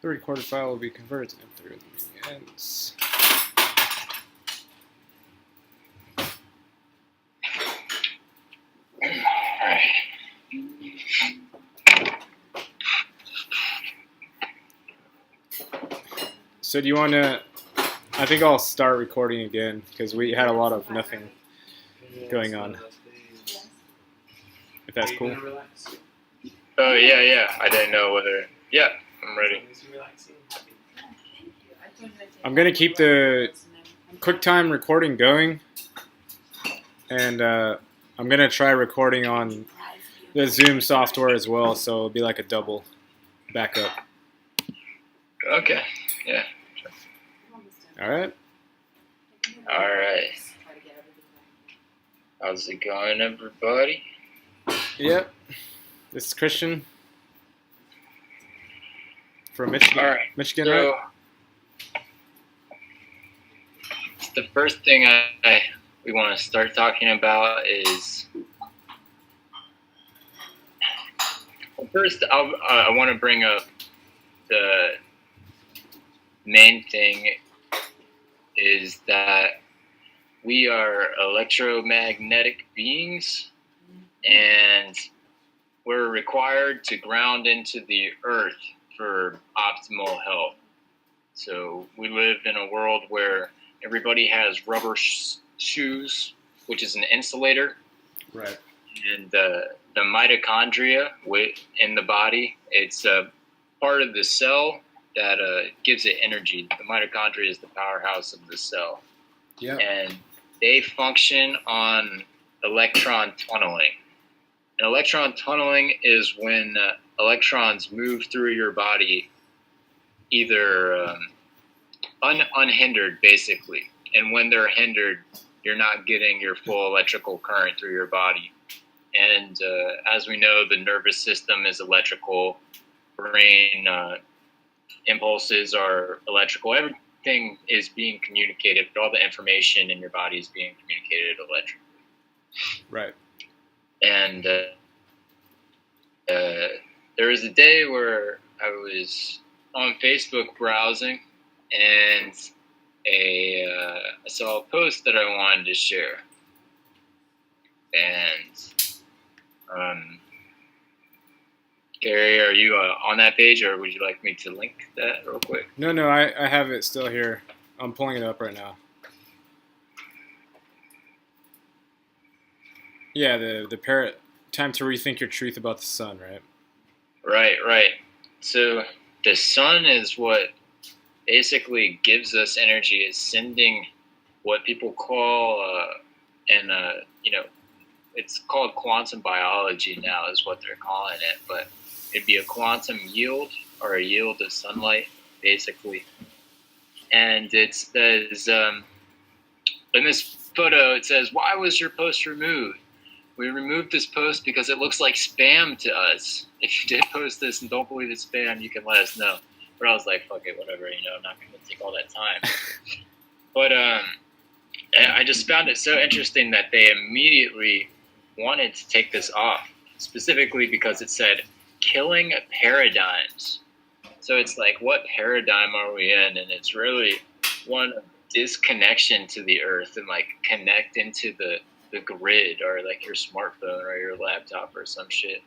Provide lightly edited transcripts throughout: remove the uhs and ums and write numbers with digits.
The recorded file will be converted to MP3 when the meeting ends. So do you want to... I think I'll start recording again because we had a lot of nothing going on. If that's cool. Oh, yeah. I didn't know whether... Yeah, I'm ready. I'm going to keep the QuickTime recording going. And I'm going to try recording on the Zoom software as well, so it'll be like a double backup. Okay, yeah. Alright. Alright. How's it going, everybody? Yep. This is Christian from Michigan. Alright. Michigan, so, right? the first thing we want to start talking about is... First, I want to bring up the main thing is that we are electromagnetic beings, and we're required to ground into the earth for optimal health. So we live in a world where everybody has rubber shoes, which is an insulator. Right. And the mitochondria in the body, it's a part of the cell that gives it energy. The mitochondria is the powerhouse of the cell. Yeah. And they function on electron tunneling. And electron tunneling is when electrons move through your body either unhindered, basically. And when they're hindered, you're not getting your full electrical current through your body. And as we know, the nervous system is electrical. Brain impulses are electrical. Everything is being communicated, but all the information in your body is being communicated electrically. Right. And there was a day where I was on Facebook browsing, and I saw a post that I wanted to share. And Gary, are you on that page, or would you like me to link that real quick? No, I have it still here. I'm pulling it up right now. Yeah, the parrot. Time to rethink your truth about the sun, right? Right. So the sun is what basically gives us energy. It's sending what people call, it's called quantum biology now is what they're calling it, but it'd be a quantum yield or a yield of sunlight, basically. And it says, in this photo, it says, "Why was your post removed? We removed this post because it looks like spam to us. If you did post this and don't believe it's spam, you can let us know." But I was like, fuck it, whatever, I'm not going to take all that time. But I just found it so interesting that they immediately wanted to take this off, specifically because it said, "killing paradigms." So it's like, what paradigm are we in? And it's really one of disconnection to the earth and like connect into the grid or like your smartphone or your laptop or some shit.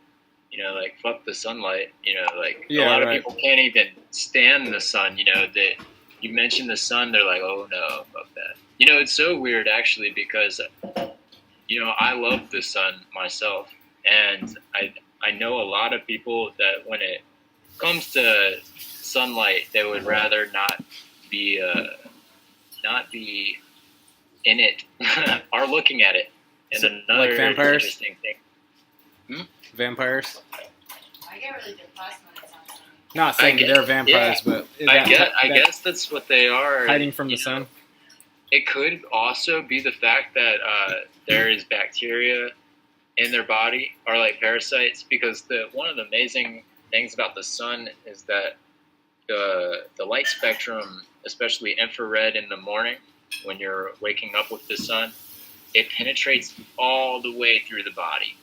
Like fuck the sunlight. A lot of people can't even stand the sun. That you mention the sun, they're like, "Oh no, fuck that." It's so weird actually because I love the sun myself, and I know a lot of people that when it comes to sunlight, they would rather not be in it or looking at it. And so, another like vampires? Interesting thing. Vampires? I get really depressed when it's on sunny. Not saying they're vampires, but I guess that's what they are. Hiding from the sun. It could also be the fact that there is bacteria in their body, or like parasites, because one of the amazing things about the sun is that the light spectrum, especially infrared in the morning when you're waking up with the sun, it penetrates all the way through the body,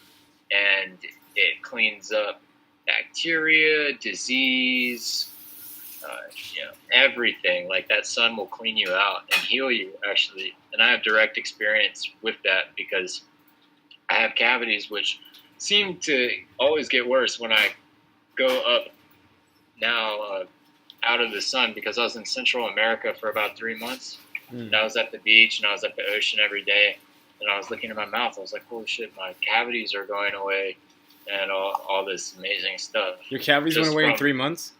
and it cleans up bacteria, disease, everything. Like that sun will clean you out and heal you, actually. And I have direct experience with that because I have cavities which seem to always get worse when I go up now out of the sun, because I was in Central America for about 3 months. And I was at the beach and I was at the ocean every day. And I was looking at my mouth. I was like, holy shit, my cavities are going away and all this amazing stuff. Your cavities went away in 3 months?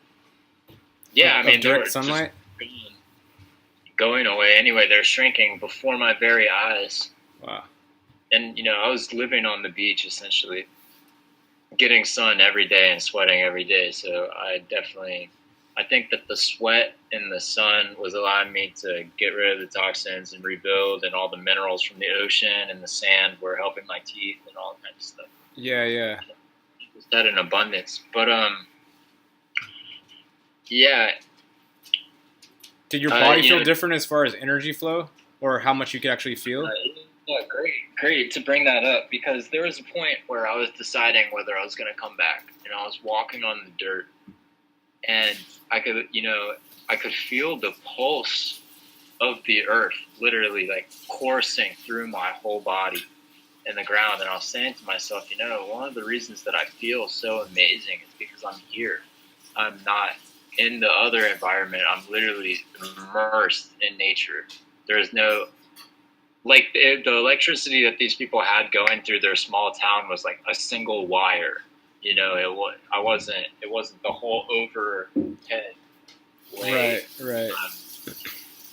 Yeah, I mean, direct sunlight? Going away. Anyway, they're shrinking before my very eyes. Wow. And, I was living on the beach, essentially, getting sun every day and sweating every day. So I think that the sweat and the sun was allowing me to get rid of the toxins and rebuild, and all the minerals from the ocean and the sand were helping my teeth and all that kind of stuff. Yeah. It was that in abundance. But, yeah. Did your body feel different as far as energy flow, or how much you could actually feel? Yeah, great to bring that up, because there was a point where I was deciding whether I was going to come back, and I was walking on the dirt, and I could feel the pulse of the earth literally like coursing through my whole body and the ground. And I was saying to myself, one of the reasons that I feel so amazing is because I'm here. I'm not in the other environment. I'm literally immersed in nature. There's no, like, the electricity that these people had going through their small town was like a single wire. It wasn't the whole overhead way. Right.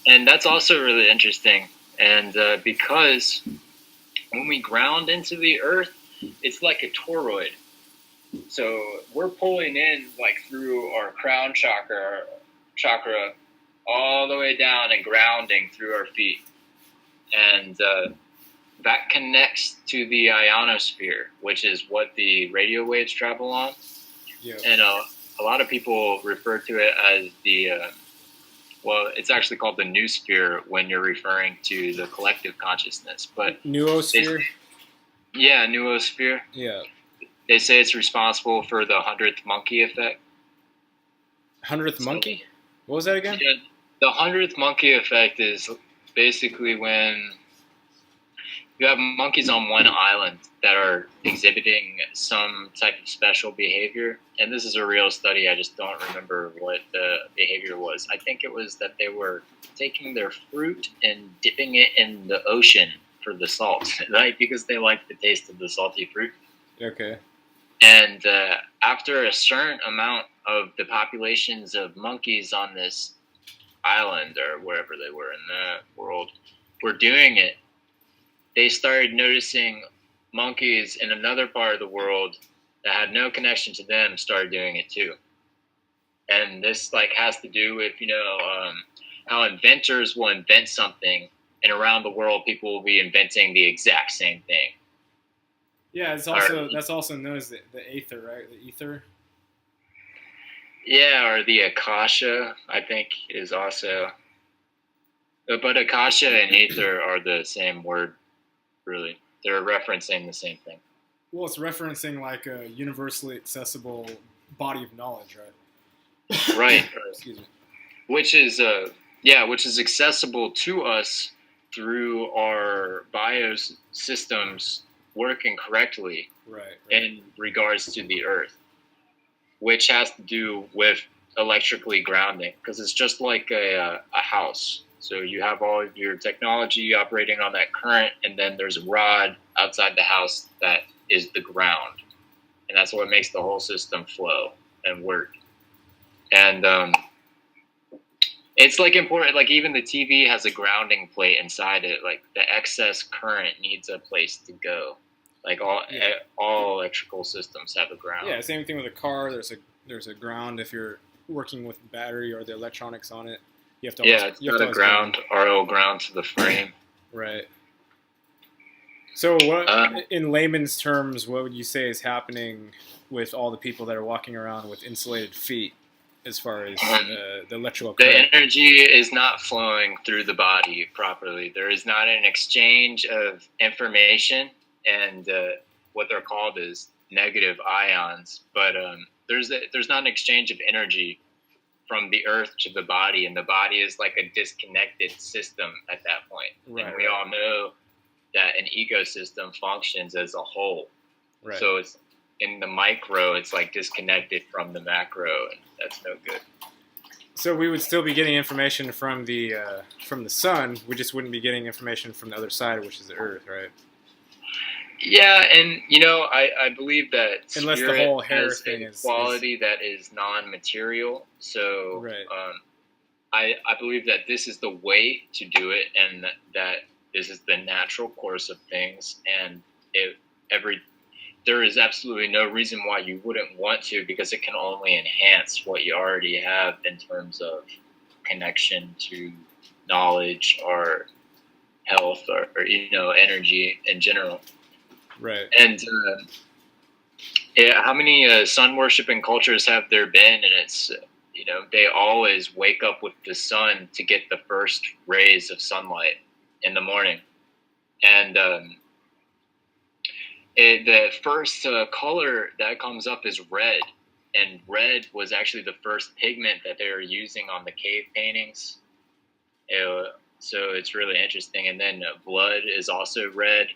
And that's also really interesting. And because when we ground into the earth, it's like a toroid. So we're pulling in like through our crown chakra all the way down and grounding through our feet. And that connects to the ionosphere, which is what the radio waves travel on. Yeah. And a lot of people refer to it as it's actually called the noosphere when you're referring to the collective consciousness. But noosphere? Yeah, noosphere. Yeah. They say it's responsible for the 100th monkey effect. 100th monkey? What was that again? Yeah, the 100th monkey effect is basically when you have monkeys on one island that are exhibiting some type of special behavior. And this is a real study. I just don't remember what the behavior was. I think it was that they were taking their fruit and dipping it in the ocean for the salt, right? Because they like the taste of the salty fruit. Okay. And after a certain amount of the populations of monkeys on this island or wherever they were in the world were doing it, they started noticing monkeys in another part of the world that had no connection to them started doing it too. And this has to do with, how inventors will invent something, and around the world people will be inventing the exact same thing. Yeah, that's also known as the aether, right? The ether. Yeah, or the akasha, I think, is also. But akasha and ether are the same word, really. They're referencing the same thing. Well, it's referencing like a universally accessible body of knowledge, right? Right. Excuse me. Which is accessible to us through our biosystems working correctly, right. In regards to the earth, which has to do with electrically grounding, because it's just like a house. So you have all of your technology operating on that current, and then there's a rod outside the house that is the ground, and that's what makes the whole system flow and work. And it's important, even the TV has a grounding plate inside it. Like the excess current needs a place to go. Like all electrical systems have a ground. Yeah, same thing with a car. There's a ground if you're working with the battery or the electronics on it. You have to it's ground, RO ground to the frame. Right. So what, in layman's terms, what would you say is happening with all the people that are walking around with insulated feet as far as the electrical current? The energy is not flowing through the body properly. There is not an exchange of information, and what they're called is negative ions. But there's not an exchange of energy. from the earth to the body, and the body is like a disconnected system at that point. Right, and we all know that an ecosystem functions as a whole. Right. So it's in the micro, it's like disconnected from the macro, and that's no good. So we would still be getting information from the sun. We just wouldn't be getting information from the other side, which is the Earth, right? Yeah, and I believe that unless the spirit whole hair has thing a is quality that is non-material. So right. I believe that this is the way to do it, and that this is the natural course of things, and there is absolutely no reason why you wouldn't want to, because it can only enhance what you already have in terms of connection to knowledge or health or energy in general. Right. And how many sun worshiping cultures have there been? And it's they always wake up with the sun to get the first rays of sunlight in the morning, and the first color that comes up is red, and red was actually the first pigment that they were using on the cave paintings. So it's really interesting. And then blood is also red.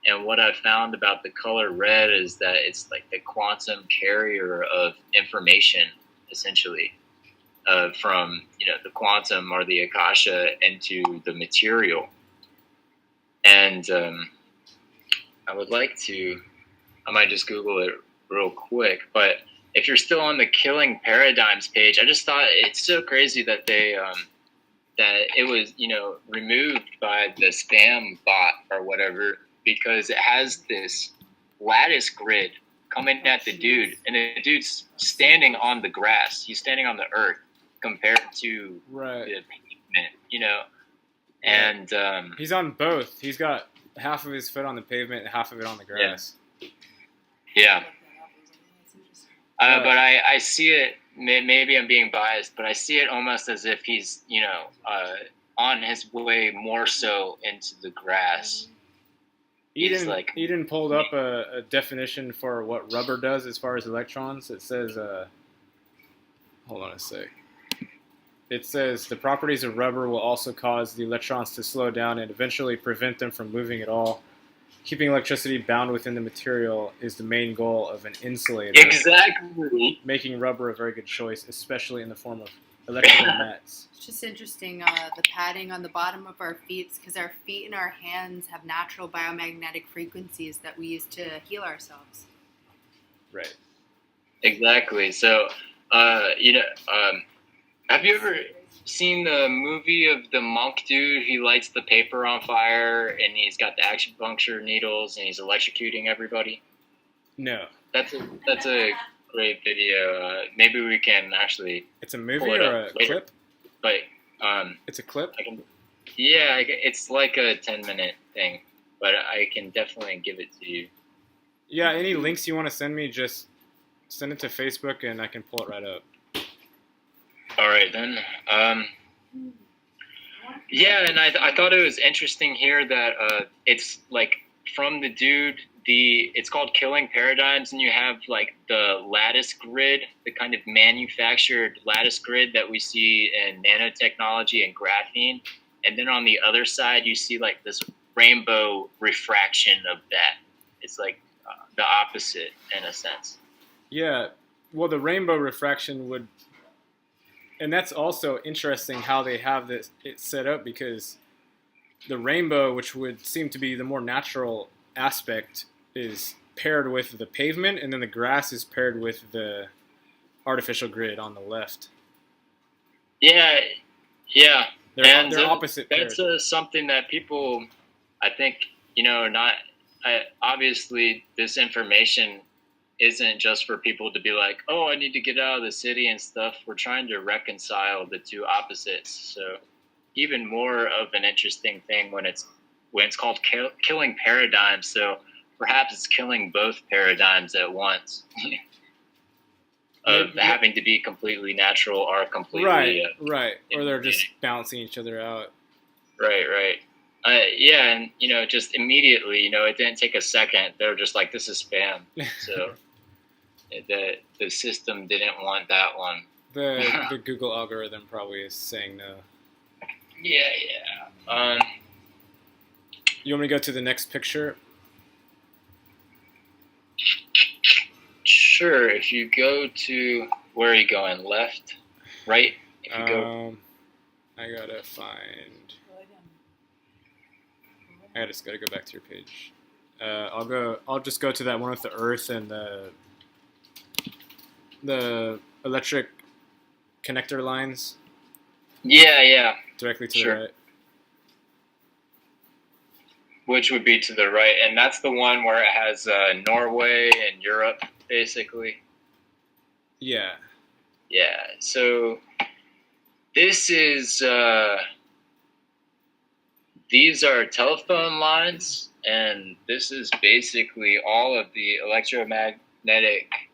And what I've found about the color red is that it's like the quantum carrier of information, essentially, from the quantum or the akasha into the material. And I might just Google it real quick, but if you're still on the Killing Paradigms page, I just thought it's so crazy that they that it was removed by the spam bot or whatever, because it has this lattice grid coming at the dude, and the dude's standing on the grass. He's standing on the earth compared to right. the pavement, and he's on both. He's got half of his foot on the pavement and half of it on the grass. Yeah. But I see it, maybe I'm being biased, but I see it almost as if he's, on his way more so into the grass. Eden pulled up a definition for what rubber does as far as electrons. It says, hold on a sec. It says the properties of rubber will also cause the electrons to slow down and eventually prevent them from moving at all. Keeping electricity bound within the material is the main goal of an insulator. Exactly. Making rubber a very good choice, especially in the form of electrical nets. It's just interesting, the padding on the bottom of our feet, because our feet and our hands have natural biomagnetic frequencies that we use to heal ourselves. Right. Exactly. So, have you ever seen the movie of the monk dude? He lights the paper on fire, and he's got the acupuncture needles, and he's electrocuting everybody. No. That's a great video. Maybe we can actually. It's a movie or a clip? But it's a clip. It's like a 10-minute thing, but I can definitely give it to you. Yeah. Any links you want to send me, just send it to Facebook, and I can pull it right up. All right, then. And I thought it was interesting here that it's like from the dude, it's called Killing Paradigms, and you have like the lattice grid, the kind of manufactured lattice grid that we see in nanotechnology and graphene. And then on the other side, you see like this rainbow refraction of that. It's like the opposite in a sense. Yeah. Well, the rainbow refraction would... And that's also interesting how they have it set up, because the rainbow, which would seem to be the more natural aspect, is paired with the pavement, and then the grass is paired with the artificial grid on the left. Yeah. They're opposite pairs. That's something that people, I think, obviously this information isn't just for people to be like, oh, I need to get out of the city and stuff. We're trying to reconcile the two opposites. So even more of an interesting thing when it's called Killing Paradigms. So perhaps it's killing both paradigms at once. Of having to be completely natural or completely... Right. Or they're just balancing each other out. Right. And, just immediately, it didn't take a second. They were just like, this is spam. So the system didn't want that one. The Google algorithm probably is saying no. Yeah. You want me to go to the next picture? Sure. If you go to, where are you going? Left, right? If you go, I gotta find. I just gotta go back to your page. I'll just go to that one with the Earth and the electric connector lines. Yeah. Directly to Sure. the right. Which would be to the right, and that's the one where it has Norway and Europe, basically. Yeah. Yeah. So this is these are telephone lines, and this is basically all of the electromagnetic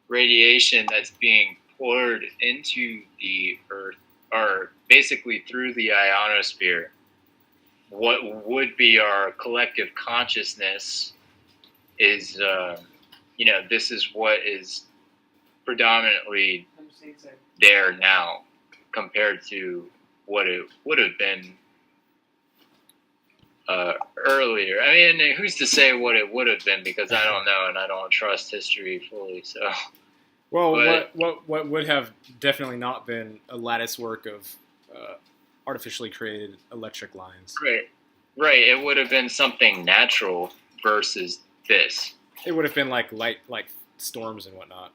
radiation that's being poured into the Earth, or basically through the ionosphere. What would be our collective consciousness is, this is what is predominantly there now compared to what it would have been earlier. I mean, who's to say what it would have been, because I don't know and I don't trust history fully. So, well, what would have definitely not been a lattice work of artificially created electric lines. Right. It would have been something natural versus this. It would have been like storms and whatnot.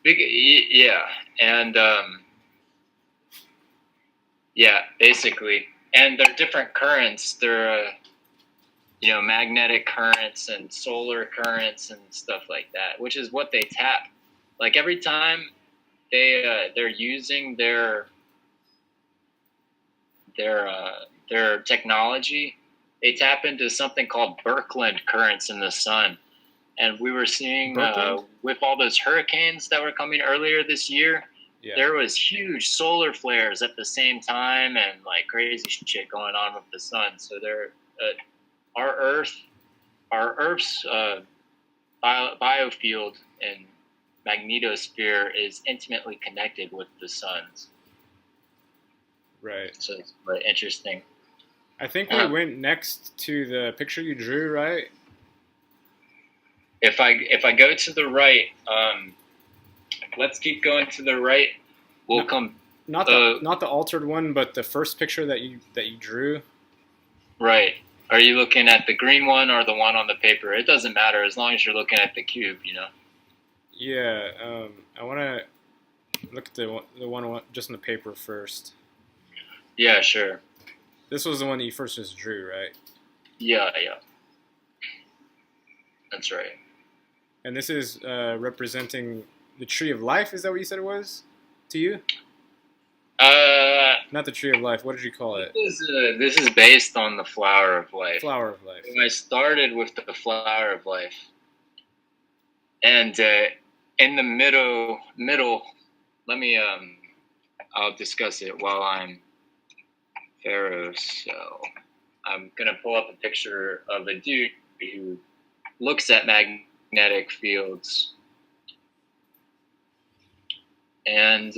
Yeah, and basically, and they're different currents. They're magnetic currents and solar currents and stuff like that, which is what they tap. Like every time they're using their technology, they tap into something called Birkeland currents in the sun. And we were seeing with all those hurricanes that were coming earlier this year, there was huge solar flares at the same time and like crazy shit going on with the sun. So our Earth's biofield and magnetosphere is intimately connected with the sun's. Right. So it's quite interesting. I think we went next to the picture you drew, right? If I go to the right, let's keep going to the right. We'll come. Not the altered one, but the first picture that you drew. Right. Are you looking at the green one or the one on the paper? It doesn't matter as long as you're looking at the cube, Yeah. I want to look at the one just on the paper first. Yeah, sure. This was the one that you first just drew, right? Yeah. That's right. And this is representing the tree of life. Is that what you said it was to you? Not the tree of life. What did you call it? This is based on the flower of life. Flower of life. I started with the flower of life, and in the middle. Let me. I'll discuss it while I'm Pharaoh. So I'm gonna pull up a picture of a dude who looks at magnetic fields, and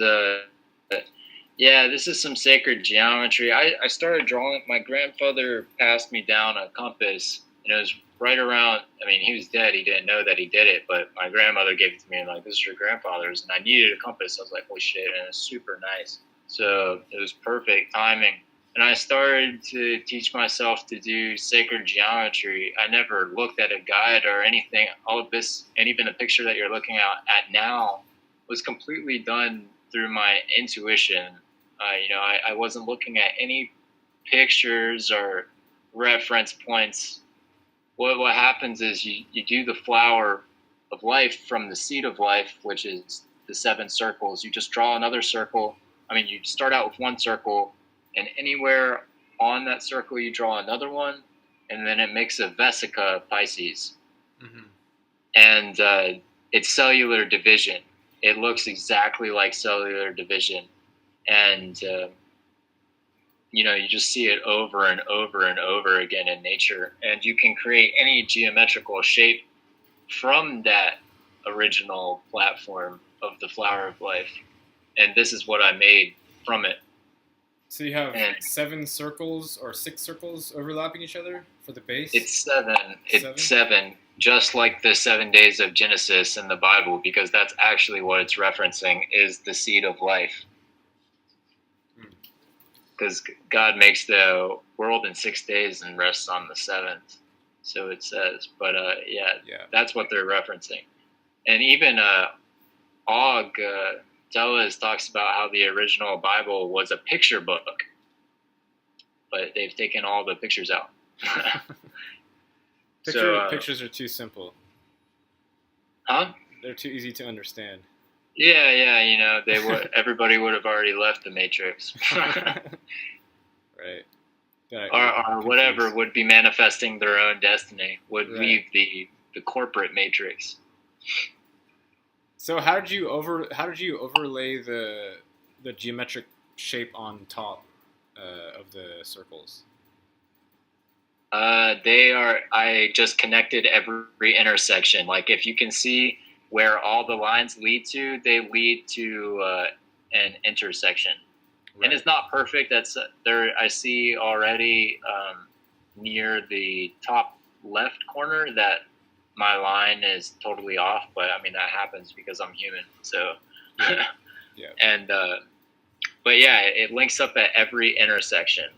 this is some sacred geometry. I started drawing. My grandfather passed me down a compass, and it was right around. I mean, he was dead. He didn't know that he did it, but my grandmother gave it to me and like, this is your grandfather's, and I needed a compass. I was like, holy shit, and it's super nice. So it was perfect timing. And I started to teach myself to do sacred geometry. I never looked at a guide or anything. All of this, and even the picture that you're looking at now, was completely done through my intuition. I wasn't looking at any pictures or reference points. What happens is you do the flower of life from the seed of life, which is the 7 circles. You just draw another circle. I mean, you start out with one circle, and anywhere on that circle you draw another one, and then it makes a vesica Pisces. Mm-hmm. And it's cellular division. It looks exactly like cellular division. And, you just see it over and over and over again in nature. And you can create any geometrical shape from that original platform of the flower of life. and this is what I made from it. So you have And 7 circles or 6 circles overlapping each other for the base? it's 7. It's 7, just like the 7 days of Genesis in the Bible, because that's actually what it's referencing, is the seed of life. Because God makes the world in 6 days and rests on the 7th. So it says. But yeah, that's what they're referencing. And even Og Tellis talks about how the original Bible was a picture book, but they've taken all the pictures out. Pictures are too simple. Huh? They're too easy to understand. Yeah, they would. Everybody would have already left the Matrix. Right. Or whatever would be manifesting their own destiny, would leave the corporate Matrix. So how did you overlay the geometric shape on top of the circles? I just connected every intersection. Like if you can see where all the lines lead to, they lead to an intersection. Right. And it's not perfect. That's there. I see already near the top left corner that my line is totally off. But I mean that happens because I'm human. So, yeah. And but yeah, it links up at every intersection.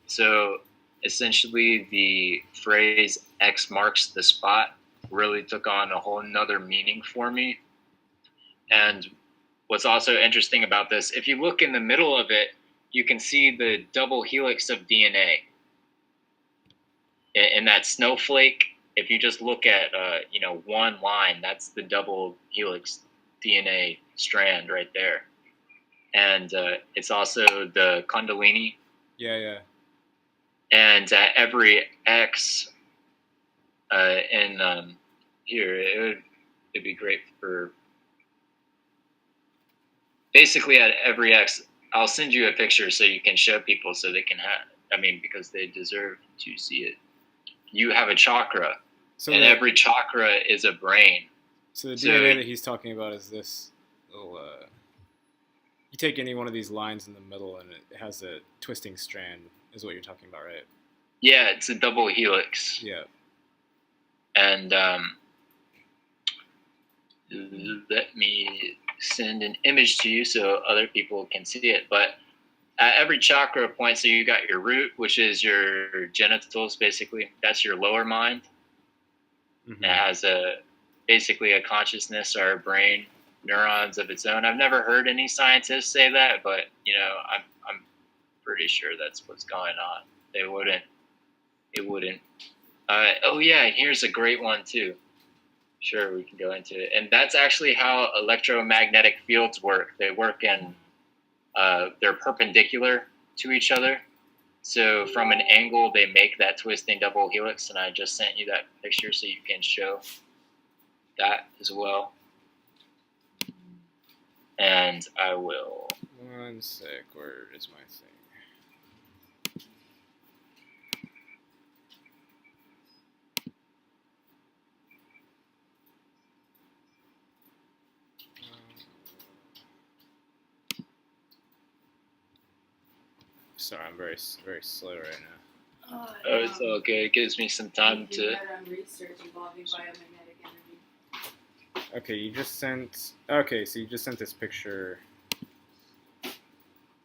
So essentially, the phrase "X marks the spot" really took on a whole nother meaning for me. And what's also interesting about this, if you look in the middle of it, you can see the double helix of DNA. In that snowflake, if you just look at one line, that's the double helix DNA strand right there. And it's also the Kundalini. Yeah. And at every X here, it'd be great for basically at every X. I'll send you a picture so you can show people so they can because they deserve to see it. You have a chakra, and every chakra is a brain. So the DNA that he's talking about is this little. You take any one of these lines in the middle, and it has a twisting strand. Is what you're talking about, right? Yeah, it's a double helix. Yeah. And let me send an image to you so other people can see it. But at every chakra point, so you got your root, which is your genitals, basically. That's your lower mind. Mm-hmm. It has basically a consciousness or a brain, neurons of its own. I've never heard any scientists say that, but I'm pretty sure that's what's going on. It wouldn't. Here's a great one too. Sure, we can go into it. And that's actually how electromagnetic fields work. They work in, they're perpendicular to each other. So from an angle, they make that twisting double helix. And I just sent you that picture so you can show that as well. And I will. One sec, where is my thing? Sorry, I'm very, very slow right now. Oh, it's okay. It gives me some time to. Research involving biomagnetic energy. Okay, you just sent. Okay, so you just sent this picture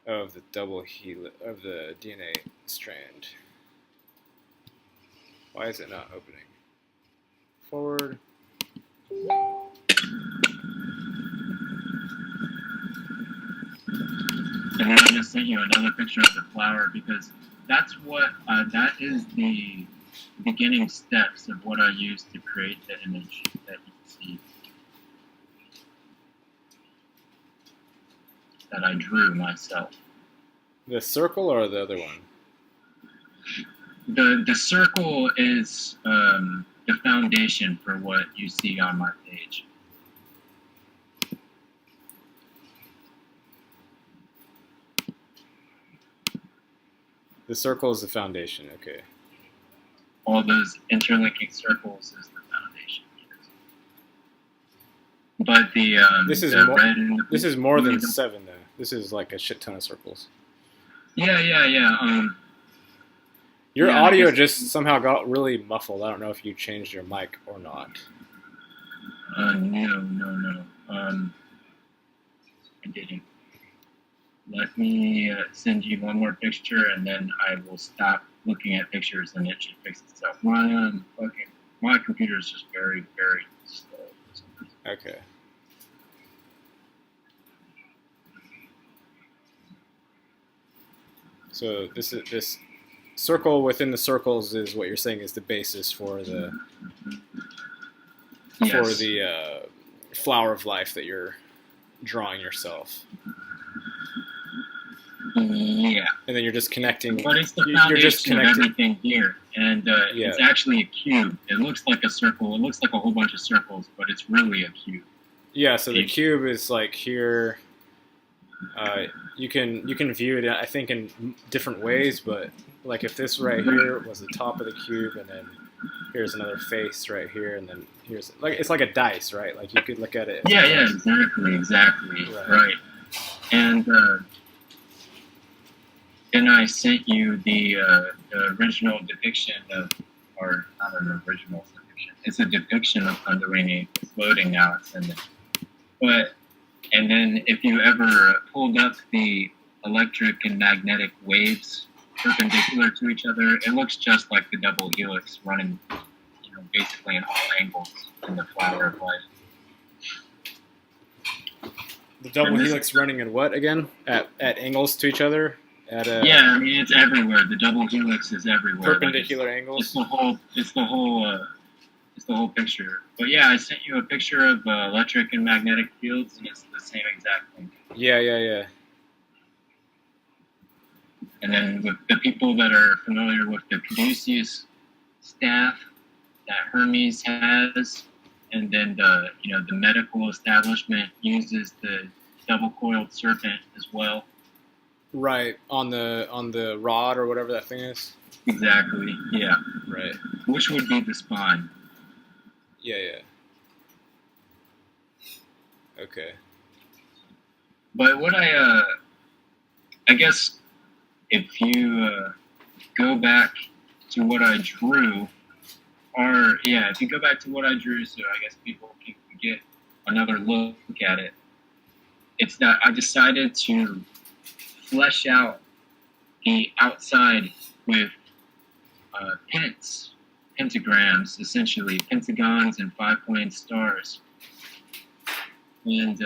of the double helix of the DNA strand. Why is it not opening? Forward. And then I just sent you another picture of the flower because that's what that is the beginning steps of what I used to create the image that you see. That I drew myself. The circle or the other one? The circle is the foundation for what you see on my page. The circle is the foundation, okay. All those interlinking circles is the foundation. but the This is the more. red and This is more than 7 though. This is like a shit ton of circles. Yeah. Your Yeah, I audio guess- just somehow got really muffled. I don't know if you changed your mic or not. No. I didn't. Let me send you one more picture, and then I will stop looking at pictures, and it should fix itself. My computer is just very, very slow. Okay. So this circle within the circles is what you're saying is the basis for the Yes. flower of life that you're drawing yourself, Yeah. and then you're just connecting. But it's the You're foundation just connecting. of everything here, and Yeah. it's actually a cube. It looks like a circle. It looks like a whole bunch of circles, but it's really a cube. Yeah. So the cube is like here. You can view it, I think, in different ways, but like if this right here was the top of the cube, and then here's another face right here, and then here's like it's like a dice, right? Like you could look at it. Yeah, exactly. Right. And then I sent you the original depiction of, or not an original depiction. It's a depiction of Kundalini. It's loading now. It's in there. But and then if you ever pulled up the electric and magnetic waves perpendicular to each other, it looks just like the double helix running, basically in all angles in the flower of life. The double helix running in what again? At angles to each other? Yeah, I mean it's everywhere. The double helix is everywhere. Perpendicular angles. It's the whole picture. But yeah, I sent you a picture of electric and magnetic fields, and it's the same exact thing. Yeah. And then with the people that are familiar with the Caduceus staff that Hermes has, and then the medical establishment uses the double-coiled serpent as well. Right, on the rod or whatever that thing is. Exactly. Yeah. Right. Which would be the spine. Yeah. Okay. But what I guess if you go back to what I drew, if you go back to what I drew, so I guess people can get another look at it. It's that I decided to flesh out the outside with pentagrams, essentially pentagons and 5-pointed stars, and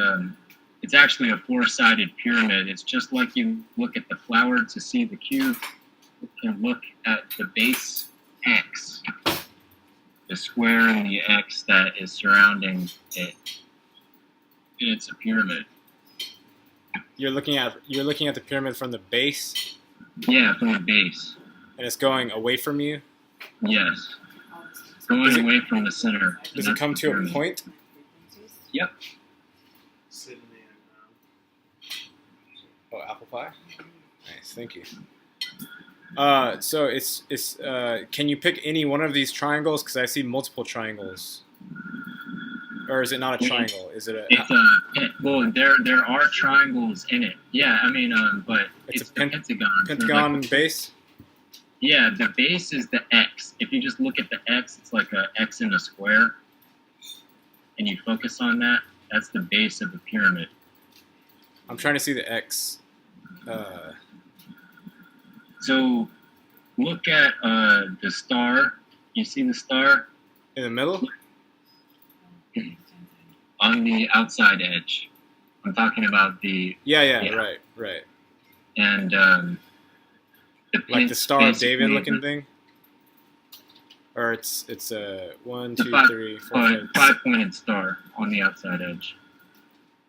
it's actually a 4-sided pyramid. It's just like you look at the flower to see the cube. You can look at the base X, the square and the X that is surrounding it. It's a pyramid. You're looking at the pyramid from the base. Yeah, from the base. And it's going away from you. Yes. Going away from the center. Does it come to a point? Yep. Oh, apple pie. Nice, thank you. So it's can you pick any one of these triangles? Because I see multiple triangles. Or is it not a triangle? Is it a? Well, there are triangles in it. Yeah, I mean, but it's the pentagon. Pentagon and base. Yeah, the base is the X. If you just look at the X, it's like a X in a square, and you focus on that. That's the base of the pyramid. I'm trying to see the X. So, look at the star. You see the star in the middle? On the outside edge. I'm talking about the... Yeah. Right. And like the Star of David looking thing? Or it's 1, 2, 3, 4, 5. 5-pointed star on the outside edge.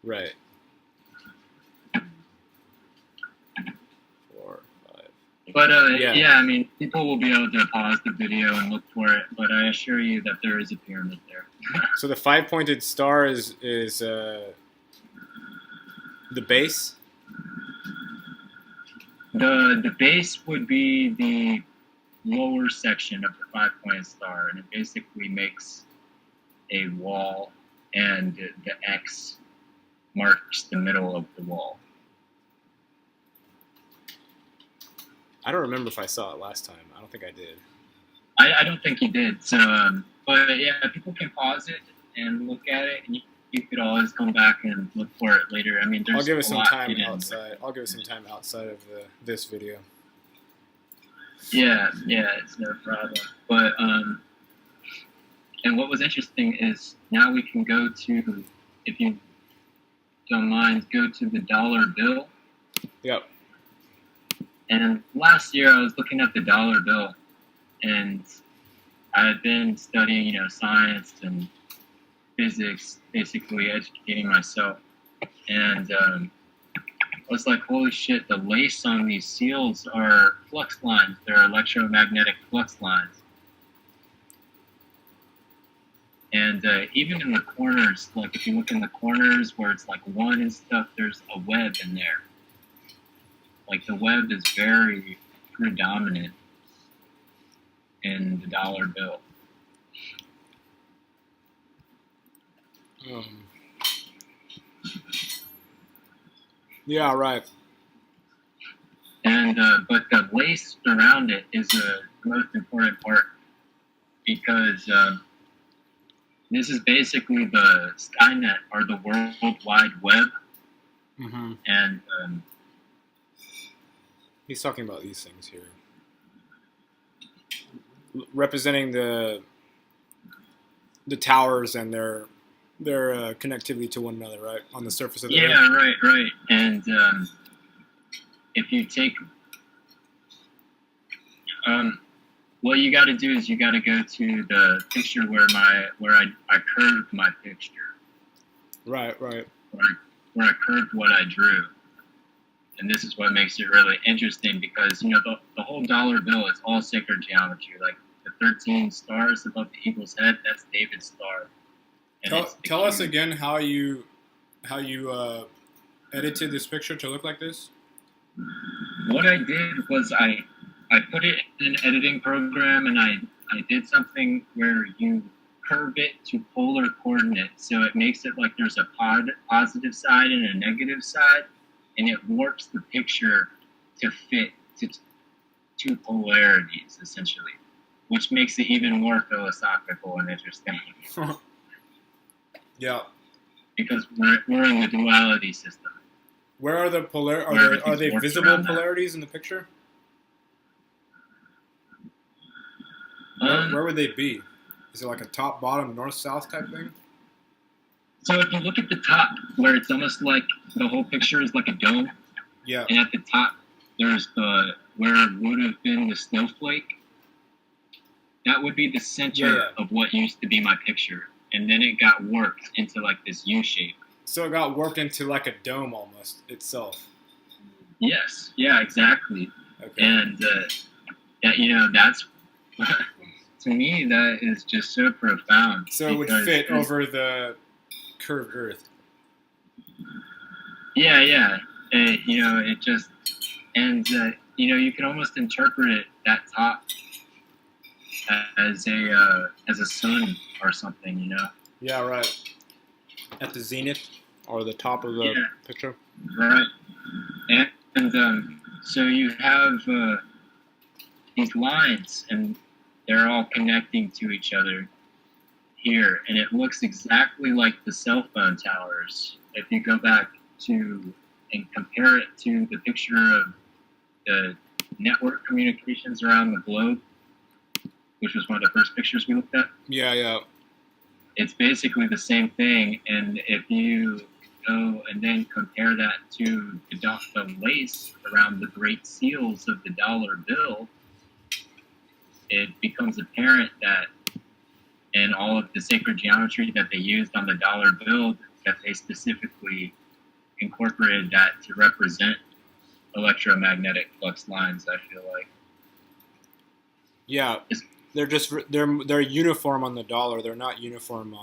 Right. 4, 5. But yeah, I mean, people will be able to pause the video and look for it, but I assure you that there is a pyramid there. So the 5-pointed star is the base? The base would be the lower section of the 5-pointed star, and it basically makes a wall, and the X marks the middle of the wall. I don't remember if I saw it last time. I don't think I did. I don't think you did. So, but yeah, people can pause it and look at it, and you could always come back and look for it later. I mean, there's I'll give it a some lot time hidden. outside. I'll give it some time outside of this video. Yeah, it's no problem. But and what was interesting is now we can go to, if you don't mind, go to the dollar bill. Yep. And last year I was looking at the dollar bill, and I had been studying, science and physics, basically educating myself. And I was like, holy shit, the lace on these seals are flux lines. They're electromagnetic flux lines. And even in the corners, like if you look in the corners where it's like one and stuff, there's a web in there. Like the web is very predominant in the dollar bill. Yeah, right. And but the lace around it is the most important part, because this is basically the Skynet, or the World Wide Web. Mm-hmm. And he's talking about these things here, representing the towers and their connectivity to one another, right, on the surface of the Earth. Yeah, right. And if you take, what you got to do is you got to go to the picture where I curved my picture. Right. Where I curved what I drew. And this is what makes it really interesting, because the whole dollar bill is all sacred geometry. Like the 13 stars above the eagle's head, that's David's star. And tell us again how you edited this picture to look like this. What I did was I put it in an editing program, and I did something where you curve it to polar coordinates, so it makes it like there's a positive side and a negative side, and it warps the picture to fit to two polarities, essentially, which makes it even more philosophical and interesting. Yeah. Because we're in the duality system. Where are the are they visible polarities in the picture? Where would they be? Is it like a top, bottom, north, south type thing? So if you look at the top, where it's almost like the whole picture is like a dome. Yeah. And at the top, there's where would have been the snowflake. That would be the center of what used to be my picture. And then it got warped into like this U shape. So it got warped into like a dome almost itself. Yes. Yeah, exactly. Okay. And that's, to me, that is just so profound. So it would fit over the curved Earth. Yeah. And, it just, and, you can almost interpret it, that top, as a sun or something, Yeah, right. At the zenith or the top of the picture. Right. And so you have these lines, and they're all connecting to each other here, and it looks exactly like the cell phone towers. If you go back to and compare it to the picture of the network communications around the globe, which was one of the first pictures we looked at. Yeah. It's basically the same thing, and if you go and then compare that to the lace around the great seals of the dollar bill, it becomes apparent that in all of the sacred geometry that they used on the dollar bill, that they specifically incorporated that to represent electromagnetic flux lines, I feel like. Yeah. They're uniform on the dollar. They're not uniform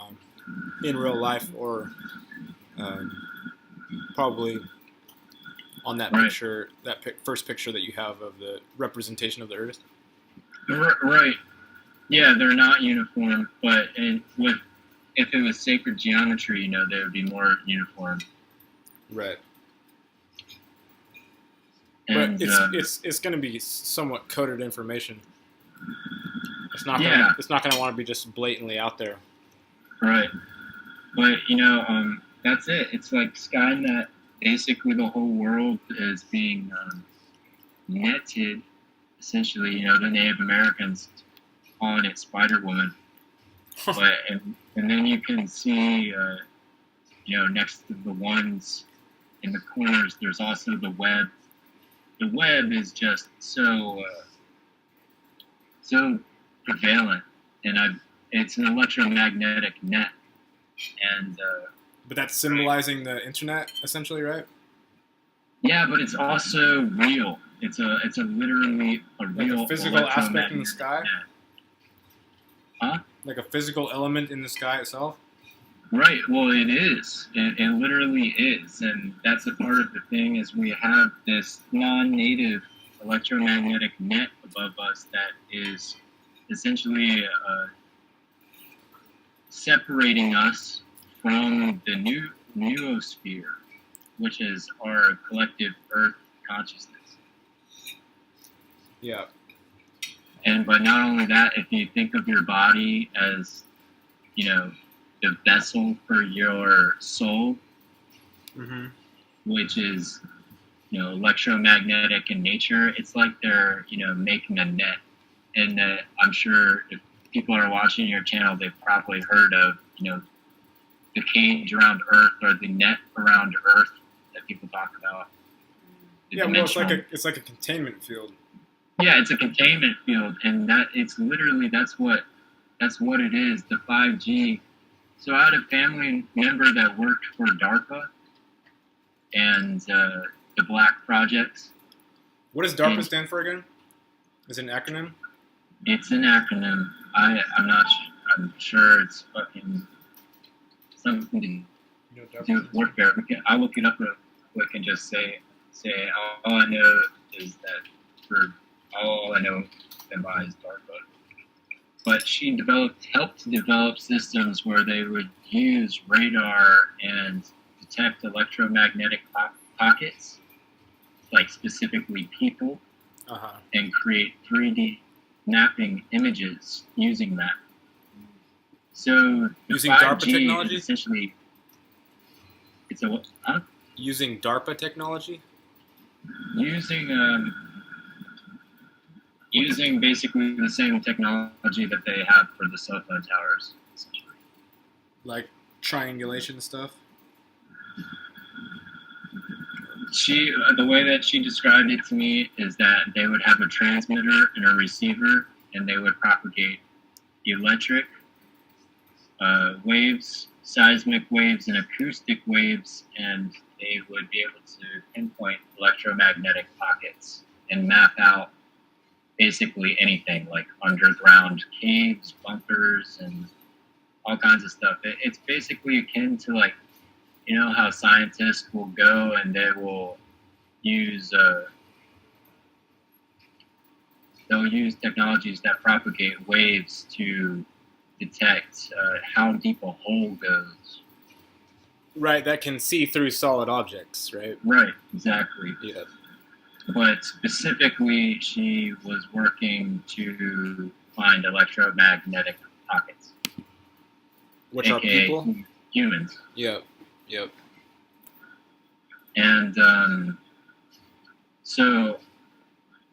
in real life, or probably on that picture, first picture that you have of the representation of the Earth. Right. Yeah, they're not uniform, but with if it was sacred geometry, they would be more uniform. Right. And But it's going to be somewhat coded information. It's not gonna want to be just blatantly out there. right. But that's it. It's like Skynet. Basically, the whole world is being netted. Essentially, the Native Americans calling it Spider Woman. But and then you can see, next to the ones in the corners, there's also the web. The web is just so prevalent, and it's an electromagnetic net, and but that's symbolizing the internet, essentially, right? yeah, but it's also real. It's literally a real like a physical aspect in the sky. Net. Huh? Like a physical element in the sky itself. Right. Well, it is. It literally is, and that's a part of the thing is we have this non-native electromagnetic net above us that is essentially separating us from the noosphere, which is our collective Earth consciousness. Yeah. But not only that, if you think of your body as, the vessel for your soul, Mm-hmm. which is, electromagnetic in nature, it's like they're, making a net. And I'm sure if people are watching your channel, they've probably heard of, the cage around Earth or the net around Earth that people talk about. Yeah, well, it's like a containment field. Yeah, it's a containment field, and that's what it is. The 5G. So I had a family member that worked for DARPA and the Black Projects. What does DARPA stand for again? Is it an acronym? It's an acronym. I'm not. I'm sure it's fucking something to do with warfare. I'll look it up real quick and just say. All I know is that for all I know, them by is DARPA. But she helped develop systems where they would use radar and detect electromagnetic pockets, like specifically people, and create 3D mapping images using that. So using 5G DARPA technology? Is essentially, it's a what? Huh? Using DARPA technology? Using basically the same technology that they have for the cell phone towers, essentially. Like triangulation stuff? The way that she described it to me is that they would have a transmitter and a receiver, and they would propagate electric waves, seismic waves, and acoustic waves, and they would be able to pinpoint electromagnetic pockets and map out basically anything like underground caves, bunkers, and all kinds of stuff. It's basically akin to like, how scientists will go and they will use technologies that propagate waves to detect how deep a hole goes. Right, that can see through solid objects, right? Right, exactly. Yeah. But specifically, she was working to find electromagnetic pockets. Which are people? Humans. Yep. And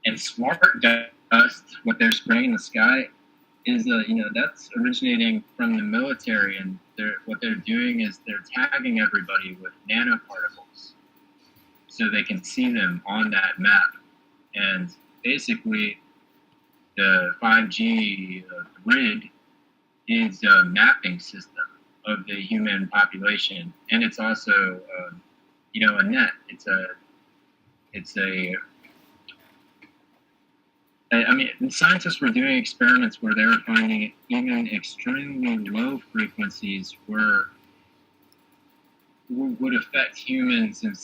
and smart dust, what they're spraying in the sky, is that's originating from the military, and what they're doing is they're tagging everybody with nanoparticles, so they can see them on that map. And basically, the 5G grid is a mapping system of the human population, and it's also, a net. Scientists were doing experiments where they were finding even extremely low frequencies would affect humans in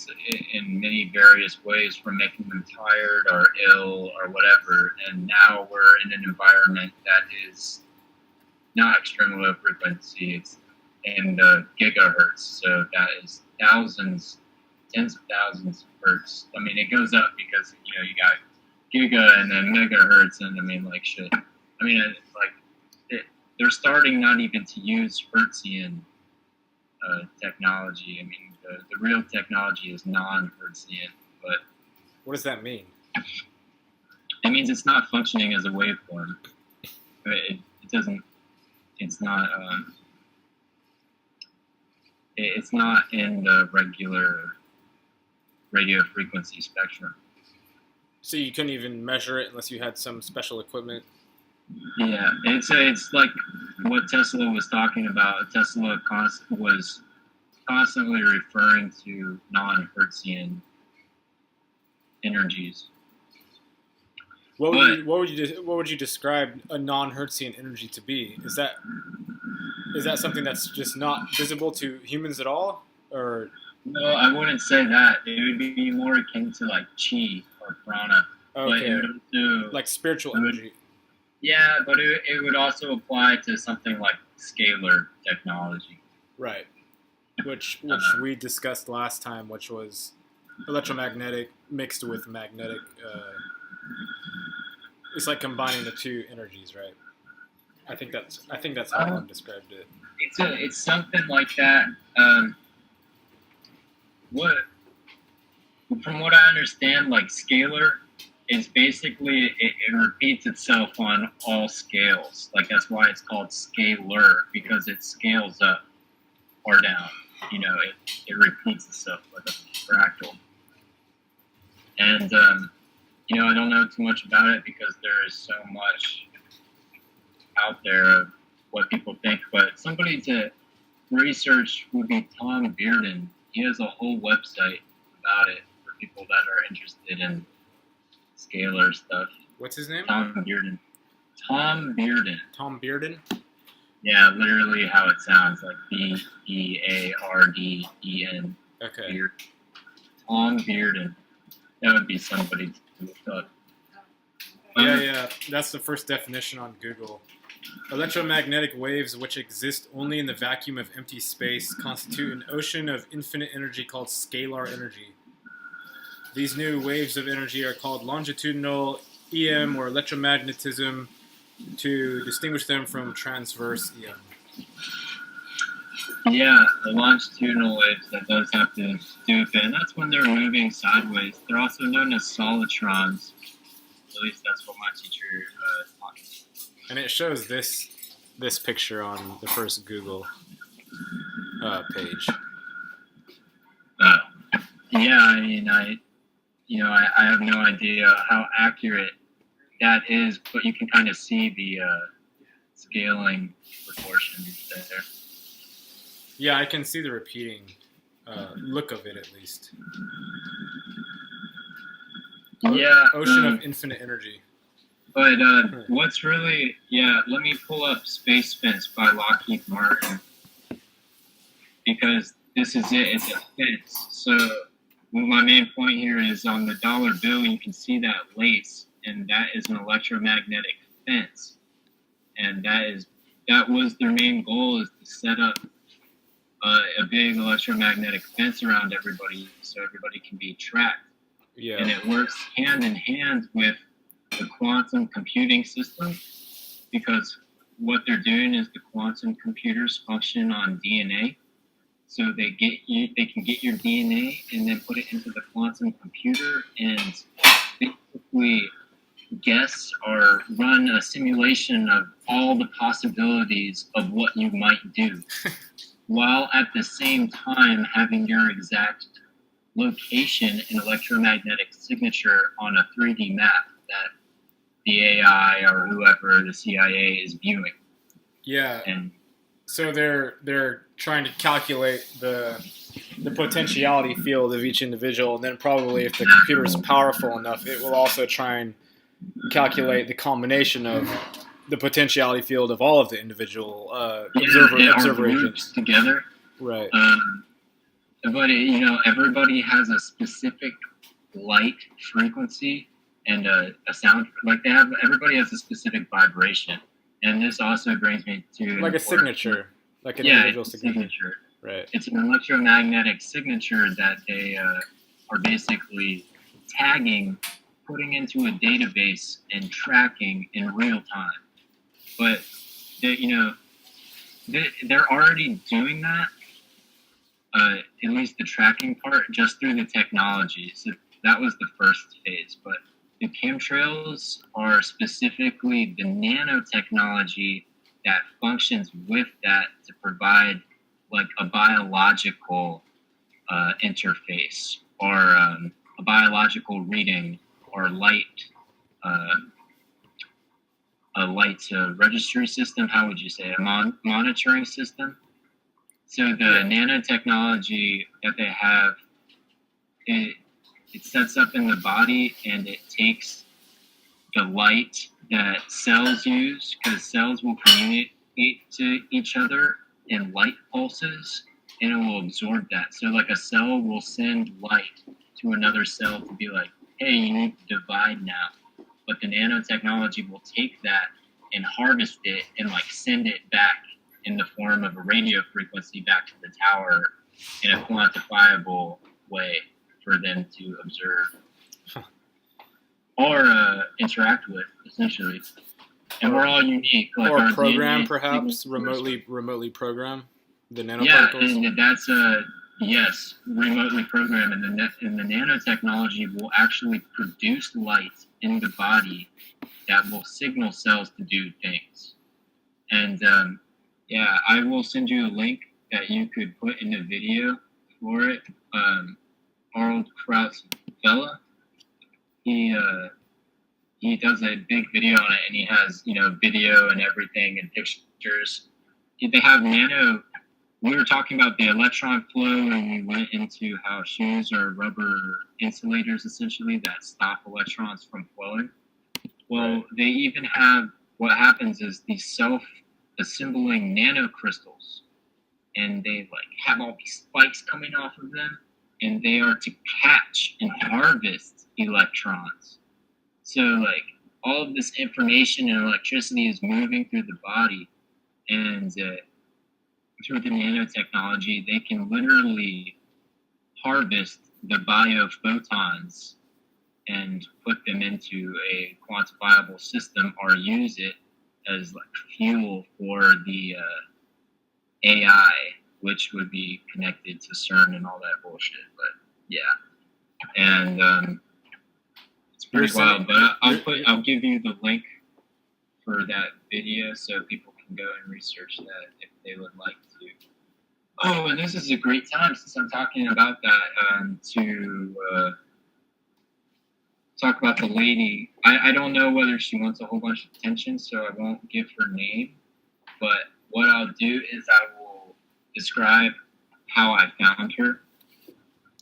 many various ways, from making them tired or ill or whatever. And now we're in an environment that is not extremely low frequency. It's in gigahertz. So that is thousands, tens of thousands of hertz. I mean, it goes up because you got giga and then megahertz, and I mean, like shit. I mean, they're starting not even to use Hertzian technology. I mean, the real technology is non-Hertzian, but What does that mean? it means it's not functioning as a waveform. It doesn't. It's not. It's not in the regular radio frequency spectrum. So you couldn't even measure it unless you had some special equipment? Yeah, it's like what Tesla was talking about. Tesla was constantly referring to non-Hertzian energies. What would you describe a non-Hertzian energy to be? Is that something that's just not visible to humans at all, or? No, I wouldn't say that. It would be more akin to like chi or prana. Okay. But it would also, like spiritual energy. Yeah, but it would also apply to something like scalar technology. Right. Which we discussed last time, which was electromagnetic mixed with magnetic. It's like combining the two energies, right? I think that's how Alan described it. It's something like that. From what I understand, like scalar is basically it repeats itself on all scales. Like that's why it's called scalar, because it scales up or down. It repeats itself like a fractal. And I don't know too much about it because there is so much out there of what people think. But somebody to research would be Tom Bearden. He has a whole website about it for people that are interested in scalar stuff. What's his name? Tom Bearden. Tom Bearden. Tom Bearden? Yeah, literally how it sounds, like Bearden. Okay. Beard. Tom Bearden. That would be somebody to look up. Yeah, that's the first definition on Google. Electromagnetic waves, which exist only in the vacuum of empty space, constitute an ocean of infinite energy called scalar energy. These new waves of energy are called longitudinal, EM, or electromagnetism, to distinguish them from transverse EM. Yeah, the longitudinal waves, that does have to do with it, and that's when they're moving sideways. They're also known as solitrons. At least that's what my teacher taught me. And it shows this picture on the first Google page. Yeah, I mean, I have no idea how accurate that is, but you can kind of see the scaling proportions there. Yeah, I can see the repeating look of it, at least. Yeah. Ocean of infinite energy. But what's really, let me pull up Space Fence by Lockheed Martin. Because this is it, it's a fence. So my main point here is on the dollar bill, you can see that lace, and that is an electromagnetic fence. And that was their main goal, is to set up a big electromagnetic fence around everybody so everybody can be tracked. Yeah. And it works hand in hand with the quantum computing system, because what they're doing is the quantum computers function on DNA. So they can get your DNA and then put it into the quantum computer and basically guess or run a simulation of all the possibilities of what you might do, while at the same time having your exact location and electromagnetic signature on a 3D map that the AI or whoever, the CIA, is viewing. Yeah. And so they're trying to calculate the potentiality field of each individual, and then probably if the computer is powerful enough, it will also try and calculate the combination of the potentiality field of all of the individual observer agents together. Right. But everybody has a specific light frequency and a sound. Like everybody has a specific vibration, and this also brings me to like a signature. like an Yeah, individual it's a signature. signature. Right. It's an electromagnetic signature that they are basically tagging, putting into a database and tracking in real time. But they're already doing that, at least the tracking part, just through the technology. So that was the first phase. But the chemtrails are specifically the nanotechnology that functions with that to provide like a biological interface or a biological reading or a light registry system. How would you say a monitoring system? So the nanotechnology that they have, it sets up in the body and it takes the light that cells use, because cells will communicate to each other in light pulses, and it will absorb that. So like a cell will send light to another cell to be like, hey, you need to divide now. But the nanotechnology will take that and harvest it and like send it back in the form of a radio frequency back to the tower in a quantifiable way for them to observe or interact with, essentially. And we're all unique. Like or our program, DNA perhaps remotely program the Yeah, nanoparticles. and that's yes, remotely program, and the nanotechnology will actually produce light in the body that will signal cells to do things. And yeah, I will send you a link that you could put in the video for it. Arnold Krauts-Vella, he does a big video on it, and he has video and everything and pictures. They have nano. We were talking about the electron flow, and we went into how shoes are rubber insulators essentially that stop electrons from flowing. Well, they even have, what happens is these self-assembling nanocrystals, and they like have all these spikes coming off of them, and they are to catch and harvest electrons. So like all of this information and electricity is moving through the body, and through the nanotechnology, they can literally harvest the biophotons and put them into a quantifiable system, or use it as like fuel for the AI, which would be connected to CERN and all that bullshit. But yeah, and it's pretty wild. But I'll give you the link for that video so people can go and research that if they would like to. Oh, and this is a great time, since I'm talking about that, to talk about the lady. I don't know whether she wants a whole bunch of attention, so I won't give her name. But what I'll do is I will describe how I found her.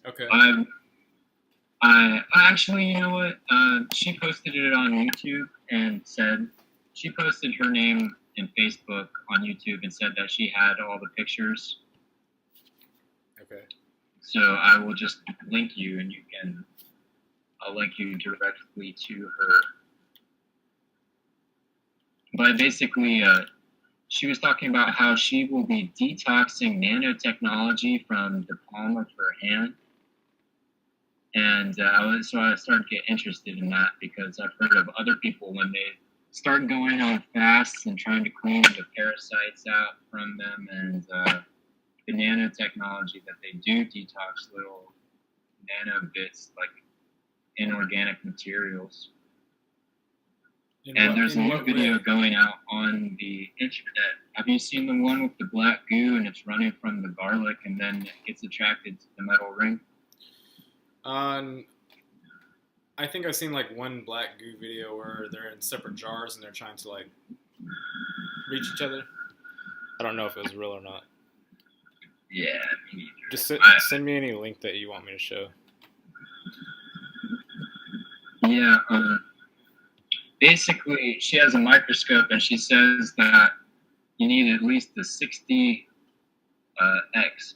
Okay. I actually, you know what? She posted it on YouTube and said, she posted her name in Facebook on YouTube and said that she had all the pictures. Okay. So I will just link you, and I'll link you directly to her. But basically, she was talking about how she will be detoxing nanotechnology from the palm of her hand. And so I started to get interested in that, because I've heard of other people when they start going on fasts and trying to clean the parasites out from them, and the nanotechnology that they do detox little nano bits, like inorganic materials. And there's a new video going out on the internet. Have you seen the one with the black goo, and it's running from the garlic and then it gets attracted to the metal ring? I think I've seen like one black goo video where they're in separate jars and they're trying to like reach each other. I don't know if it was real or not. Yeah. Just send me any link that you want me to show. Yeah. Basically, she has a microscope, and she says that you need at least a 60x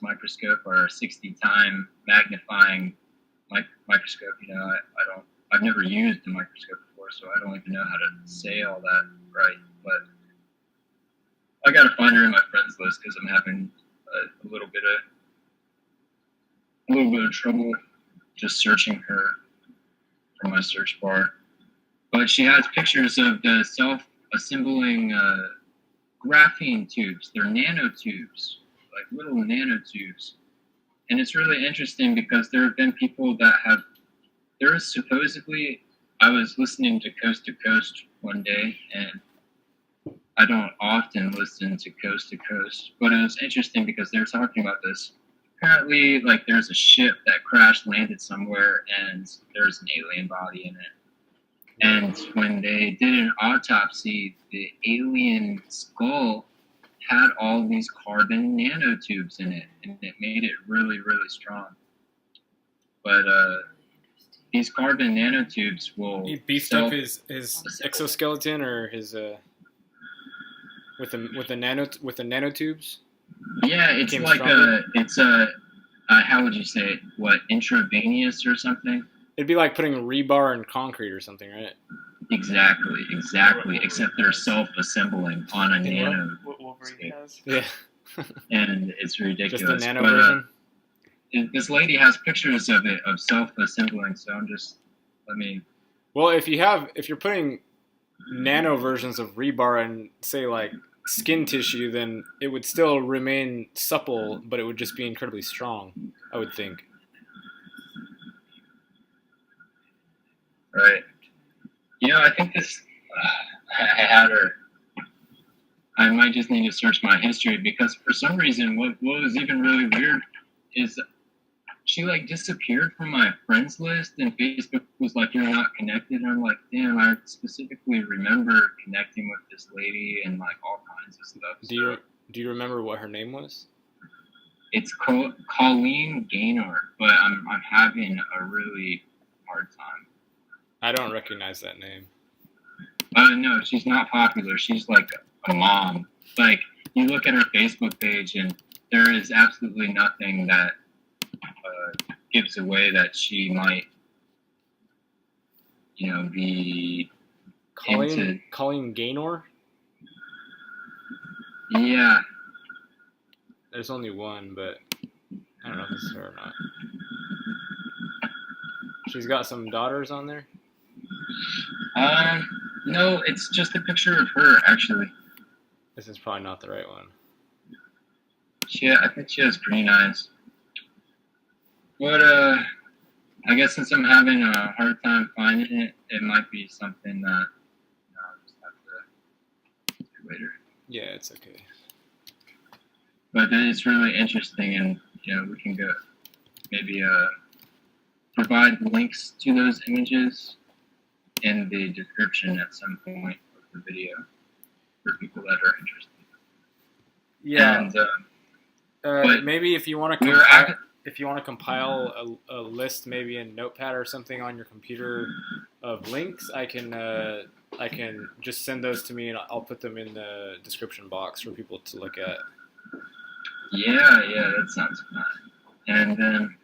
microscope, or a 60-time magnifying microscope. I've never used a microscope before, so I don't even know how to say all that right. I gotta find her in my friends list because I'm having a little bit of trouble just searching her from my search bar. But she has pictures of the self-assembling graphene tubes. They're nanotubes, like little nanotubes. And it's really interesting because there have been people that have, there is supposedly, I was listening to Coast, one day, and I don't often listen to Coast, but it was interesting because they were talking about this. Apparently, like, there's a ship that crash landed somewhere and there's an alien body in it. And when they did an autopsy, the alien skull had all these carbon nanotubes in it, and it made it really, really strong. But these carbon nanotubes will He beefed up his exoskeleton or his with the nanotubes. Yeah, it's Became like stronger? how would you say it? What, intravenous or something? It'd be like putting rebar in concrete or something, right? Exactly. Except they're self-assembling on a nano. What Wolverine has. Yeah. And it's ridiculous. Just the nano But, version. this lady has pictures of it, of self-assembling, so I'm just, Well, if you're putting nano versions of rebar in, say, like skin tissue, then it would still remain supple, but it would just be incredibly strong, I would think. right. I think this, I had her, I might just need to search my history because for some reason, what was even really weird is she like disappeared from my friends list and Facebook was like, you're not connected. And I'm like, damn, I specifically remember connecting with this lady and like all kinds of stuff. Do you remember what her name was? It's Colleen Gaynor, but I'm having a really hard time. I don't recognize that name. No, she's not popular. She's like a mom. Like, you look at her Facebook page and there is absolutely nothing that gives away that she might, be into. Colleen Gaynor? Yeah. There's only one, but I don't know if this is her or not. She's got some daughters on there? No, it's just a picture of her, actually. This is probably not the right one. I think she has green eyes. But, I guess since I'm having a hard time finding it, it might be something that I'll just have to do later. Yeah, it's okay. But it's really interesting, and, we can go maybe provide links to those images in the description at some point of the video for people that are interested. Yeah. And, but maybe if you want to compile a list, maybe in Notepad or something on your computer of links, I can just send those to me and I'll put them in the description box for people to look at. Yeah, that sounds fun. And then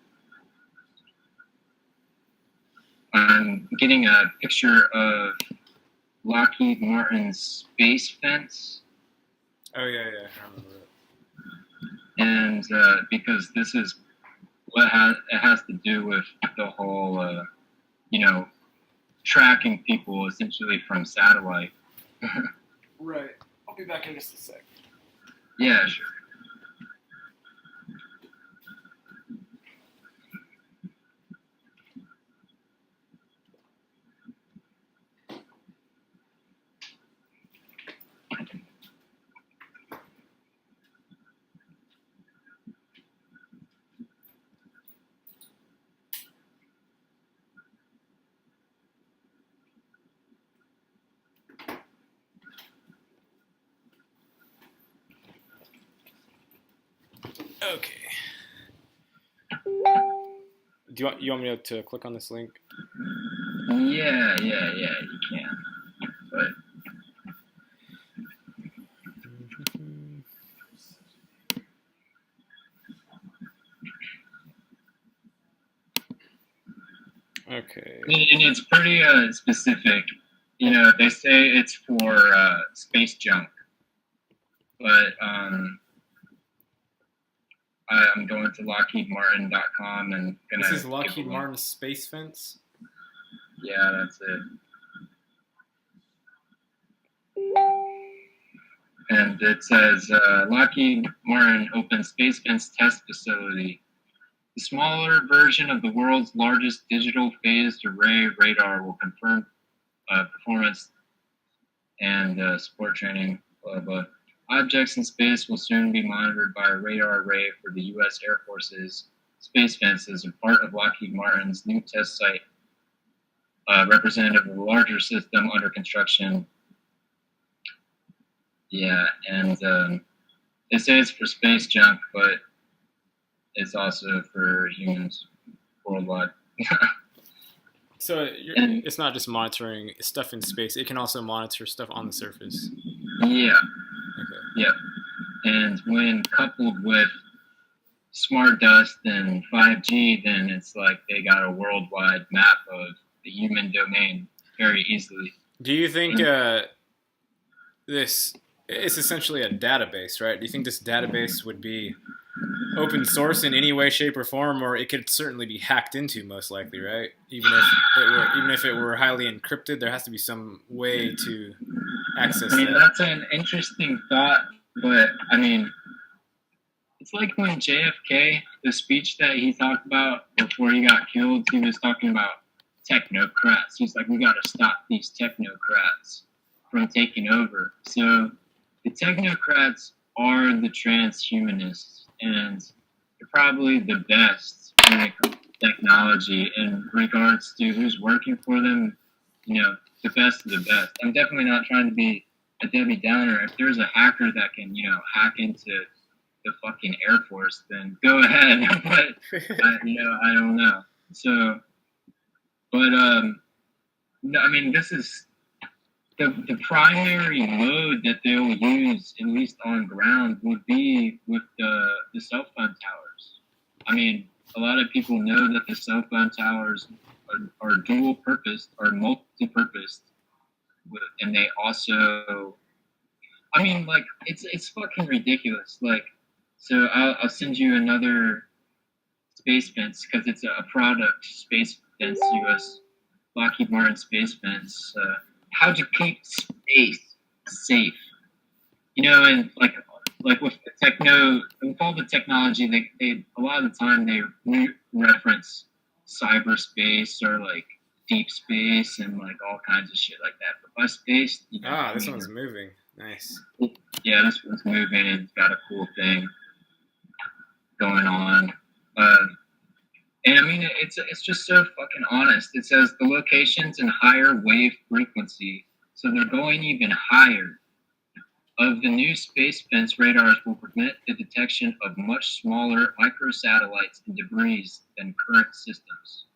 I'm getting a picture of Lockheed Martin's space fence. Oh yeah, I remember it. And because this is what it has to do with the whole, tracking people essentially from satellite. Right. I'll be back in just a sec. Yeah, sure. Okay. Do you want me to click on this link? Yeah, you can. But okay. and it's pretty specific. They say it's for space junk. But I'm going to LockheedMartin.com and gonna. This is Lockheed Martin Space Fence. Yeah, that's it. And it says Lockheed Martin opens Space Fence Test Facility. The smaller version of the world's largest digital phased array radar will confirm performance and support training. Blah, blah. Objects in space will soon be monitored by a radar array for the U.S. Air Force's Space Fence as a part of Lockheed Martin's new test site, representative of a larger system under construction. Yeah, and they say it's for space junk, but it's also for humans worldwide. So it's not just monitoring stuff in space. It can also monitor stuff on the surface. Yeah. Okay. Yep. And when coupled with smart dust and 5G, then it's like they got a worldwide map of the human domain very easily. Do you think this is essentially a database, right? Do you think this database would be open source in any way, shape, or form, or it could certainly be hacked into, most likely, right? Even if it were highly encrypted, there has to be some way to access I mean, that. that's an interesting thought, but I mean, it's like when JFK, the speech that he talked about before he got killed, he was talking about technocrats. He's like, we got to stop these technocrats from taking over. So the technocrats are the transhumanists, and they're probably the best when it comes to technology in regards to who's working for them, you know, the best of the best. I'm definitely not trying to be a Debbie Downer. If there's a hacker that can, you know, hack into the fucking Air Force, then go ahead. But, I don't know. So, but, no, I mean, this is the primary mode that they'll use, at least on ground, would be with the cell phone towers. I mean, a lot of people know that the cell phone towers are dual purposed or multi-purposed, and they also, I mean, like, it's fucking ridiculous. Like, so I'll send you another Space Fence, because it's a product, Space Fence US, Lockheed Martin Space Fence. How to keep space safe, you know, and like with with all the technology, they a lot of the time they reference cyberspace or like deep space and like all kinds of shit like that. But by space, you know, This one's moving. Nice. Yeah, this one's moving. It's got a cool thing going on. And I mean, it's just so fucking honest. It says the locations in higher wave frequency, so they're going even higher, of the new Space Fence radars will prevent the detection of much smaller microsatellites and debris than current systems.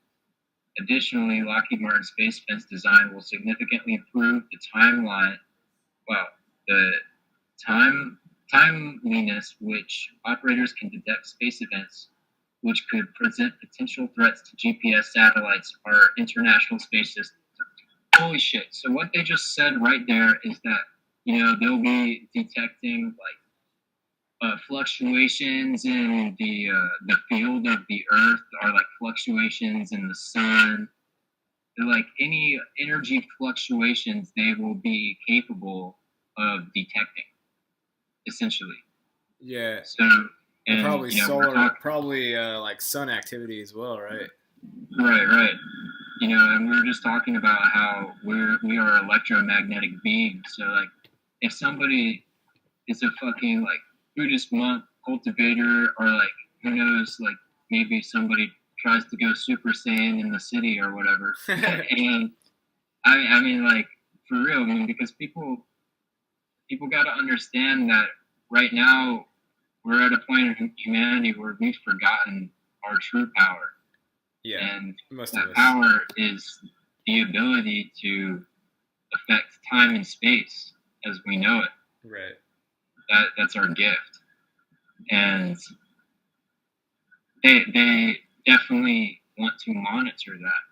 Additionally, Lockheed Martin Space Fence design will significantly improve the timeliness which operators can detect space events which could present potential threats to GPS satellites or international space systems. Holy shit. So what they just said right there is that, you know, they'll be detecting like fluctuations in the field of the Earth, or like fluctuations in the sun. They're like any energy fluctuations they will be capable of detecting, essentially. Yeah. So, and probably you know, solar, probably like sun activity as well, right? Right. You know, and we were just talking about how we are electromagnetic beings. So like, if somebody is a fucking like Buddhist monk cultivator, or like who knows, like maybe somebody tries to go Super Saiyan in the city or whatever, and I mean, like, for real, I mean, because people got to understand that right now we're at a point in humanity where we've forgotten our true power. Yeah, and that power is the ability to affect time and space as we know it. Right. That's our gift, and they definitely want to monitor that.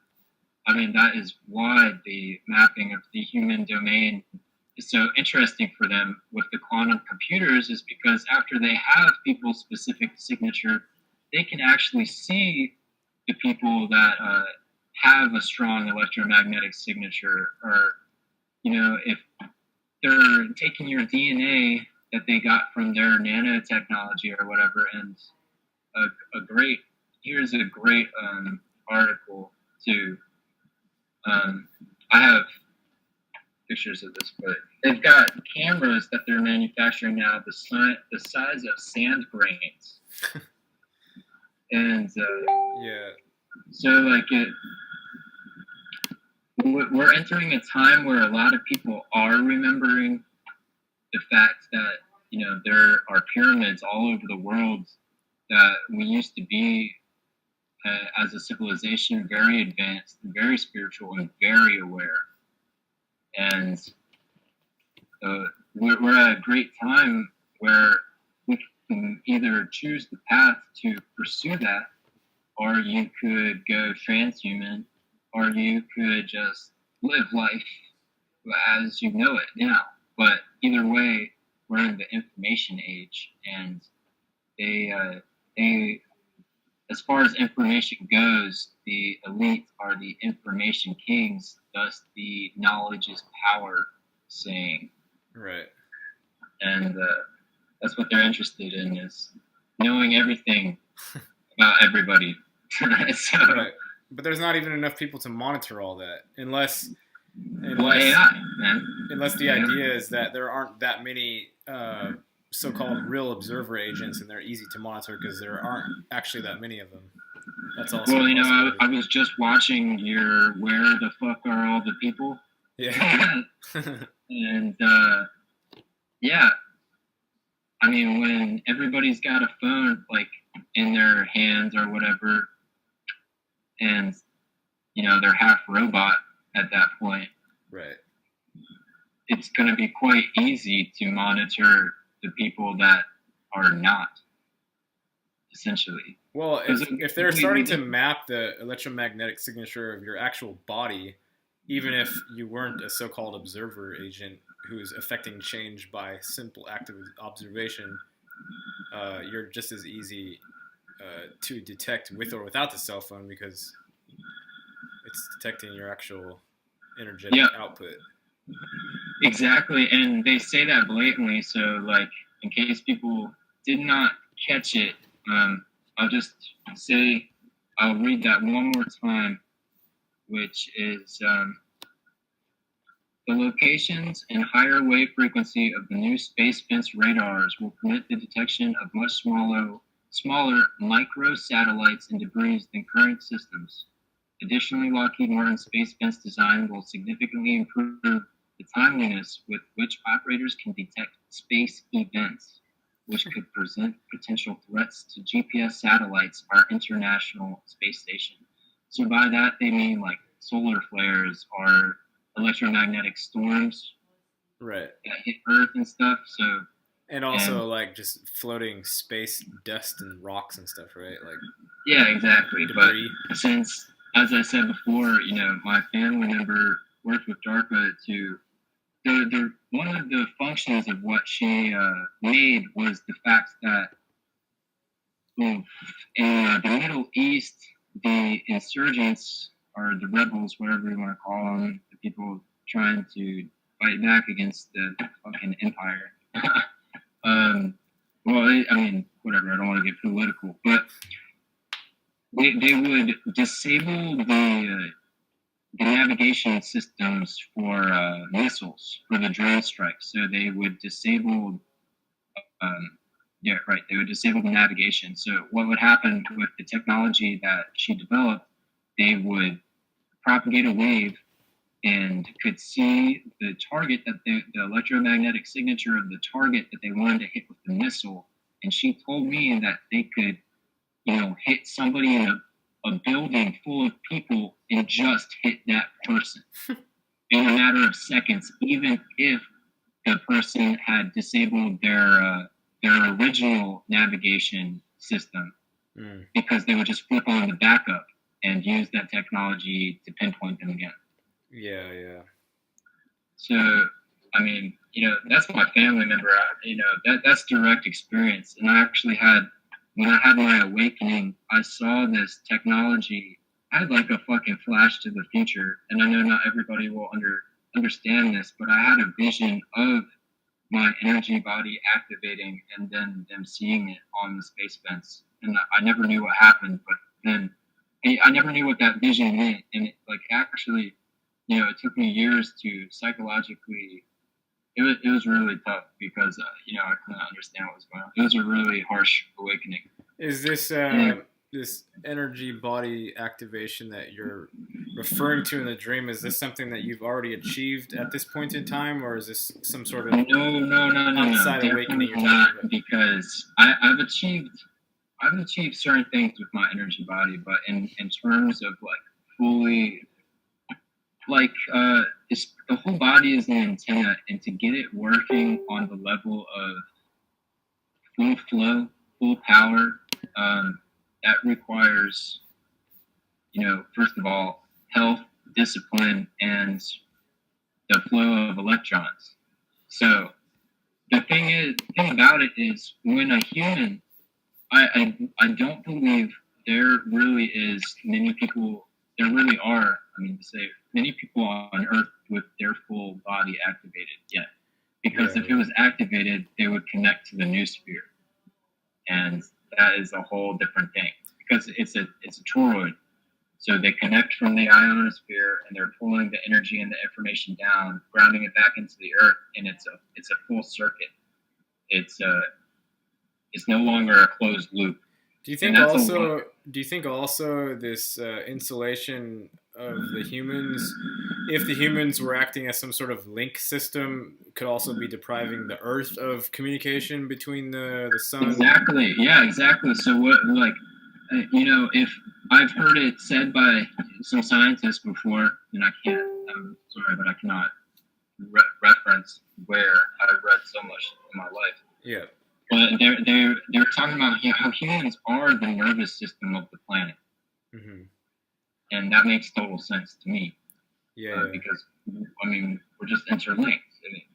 I mean, that is why the mapping of the human domain so interesting for them with the quantum computers is because after they have people's specific signature, they can actually see the people that have a strong electromagnetic signature, or if they're taking your DNA that they got from their nanotechnology or whatever, and here's a great article too. I have pictures of this, but they've got cameras that they're manufacturing now the size of sand grains, and so like we're entering a time where a lot of people are remembering the fact that there are pyramids all over the world, that we used to be as a civilization very advanced, very spiritual, and very aware. And we're at a great time where we can either choose the path to pursue that, or you could go transhuman, or you could just live life as you know it now. But either way, we're in the information age, and they as far as information goes, the elite are the information kings, thus the knowledge is power saying. Right. And that's what they're interested in, is knowing everything about everybody. So, right. But there's not even enough people to monitor all that, unless AI, man. Unless the idea is that there aren't that many so-called real observer agents, and they're easy to monitor because there aren't actually that many of them. That's also. Well, I was just watching your "Where the Fuck Are All the People?" Yeah. And yeah, I mean, when everybody's got a phone like in their hands or whatever, and they're half robot at that point, right? It's going to be quite easy to monitor the people that are not, essentially. Well, if they're starting to map the electromagnetic signature of your actual body, even if you weren't a so-called observer agent who's affecting change by simple active observation, you're just as easy to detect with or without the cell phone, because it's detecting your actual energetic output. Exactly, and they say that blatantly, so like in case people did not catch it, I'll just say, I'll read that one more time, which is the locations and higher wave frequency of the new space fence radars will permit the detection of much smaller micro-satellites and debris than current systems. Additionally, Lockheed Martin's space fence design will significantly improve the timeliness with which operators can detect space events, which could present potential threats to GPS satellites, our International Space Station. So by that, they mean like solar flares or electromagnetic storms, right, that hit Earth and stuff. So, and also like just floating space dust and rocks and stuff, right? Like, yeah, exactly. Debris. But since, as I said before, my family member worked with DARPA to. One of the functions of what she made was the fact that in the Middle East, the insurgents, or the rebels, whatever you want to call them, the people trying to fight back against the fucking empire. Whatever, I don't want to get political, but they would disable the navigation systems for missiles, for the drone strikes. So they would disable, they would disable the navigation. So what would happen with the technology that she developed, they would propagate a wave and could see the target, that the electromagnetic signature of the target that they wanted to hit with the missile. And she told me that they could, hit somebody in a building full of people and just hit that person in a matter of seconds, even if the person had disabled their original navigation system, because they would just flip on the backup and use that technology to pinpoint them again. Yeah. So I mean, that's my family member. That's direct experience. And I actually when I had my awakening, I saw this technology. I had like a fucking flash to the future. And I know not everybody will understand this, but I had a vision of my energy body activating and then them seeing it on the space fence. And I never knew what happened, but then I never knew what that vision meant. And it actually, it took me years to psychologically, it was really tough because, I couldn't understand what was going on. It was a really harsh awakening. Is this this energy body activation that you're referring to in the dream? Is this something that you've already achieved at this point in time, or is this some sort of no, outside awakening? Definitely not, because I've achieved certain things with my energy body, but in terms of fully, the whole body is an antenna, and to get it working on the level of full flow, full power, that requires, first of all, health, discipline, and the flow of electrons. So the thing about it is, when a human, I don't believe there really are, many people on Earth with their full body activated yet. Because if it was activated, they would connect to the new sphere. And that is a whole different thing. Because it's a toroid. So they connect from the ionosphere, and they're pulling the energy and the information down, grounding it back into the Earth, and it's a full circuit. It's no longer a closed loop. Do you think also this insulation of the humans, if the humans were acting as some sort of link system, could also be depriving the Earth of communication between the sun? Exactly. Yeah, exactly. So what, if I've heard it said by some scientists before, and I'm sorry, but I cannot reference where I've read so much in my life. Yeah. But they're talking about how humans are the nervous system of the planet. Mm-hmm. And that makes total sense to me. Yeah. Because, we're just interlinked.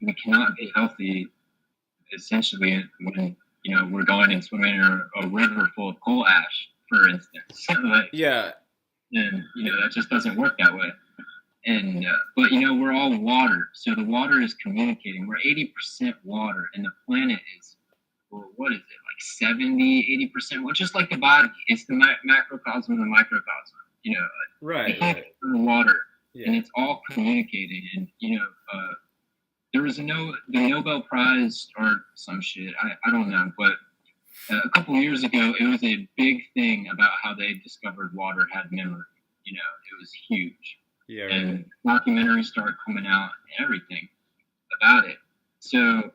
We cannot be healthy, essentially, when, we're going and swimming in a river full of coal ash, for instance. Yeah. And, that just doesn't work that way. And, but, we're all water. So the water is communicating. We're 80% water, and the planet is, what is it, 70, 80%? Well, just like the body, it's the macrocosm and the microcosm, right. Water, yeah. And it's all communicating. And, there was the Nobel Prize or some shit, I don't know, but a couple of years ago, it was a big thing about how they discovered water had memory. It was huge. Yeah. And documentaries started coming out and everything about it. So,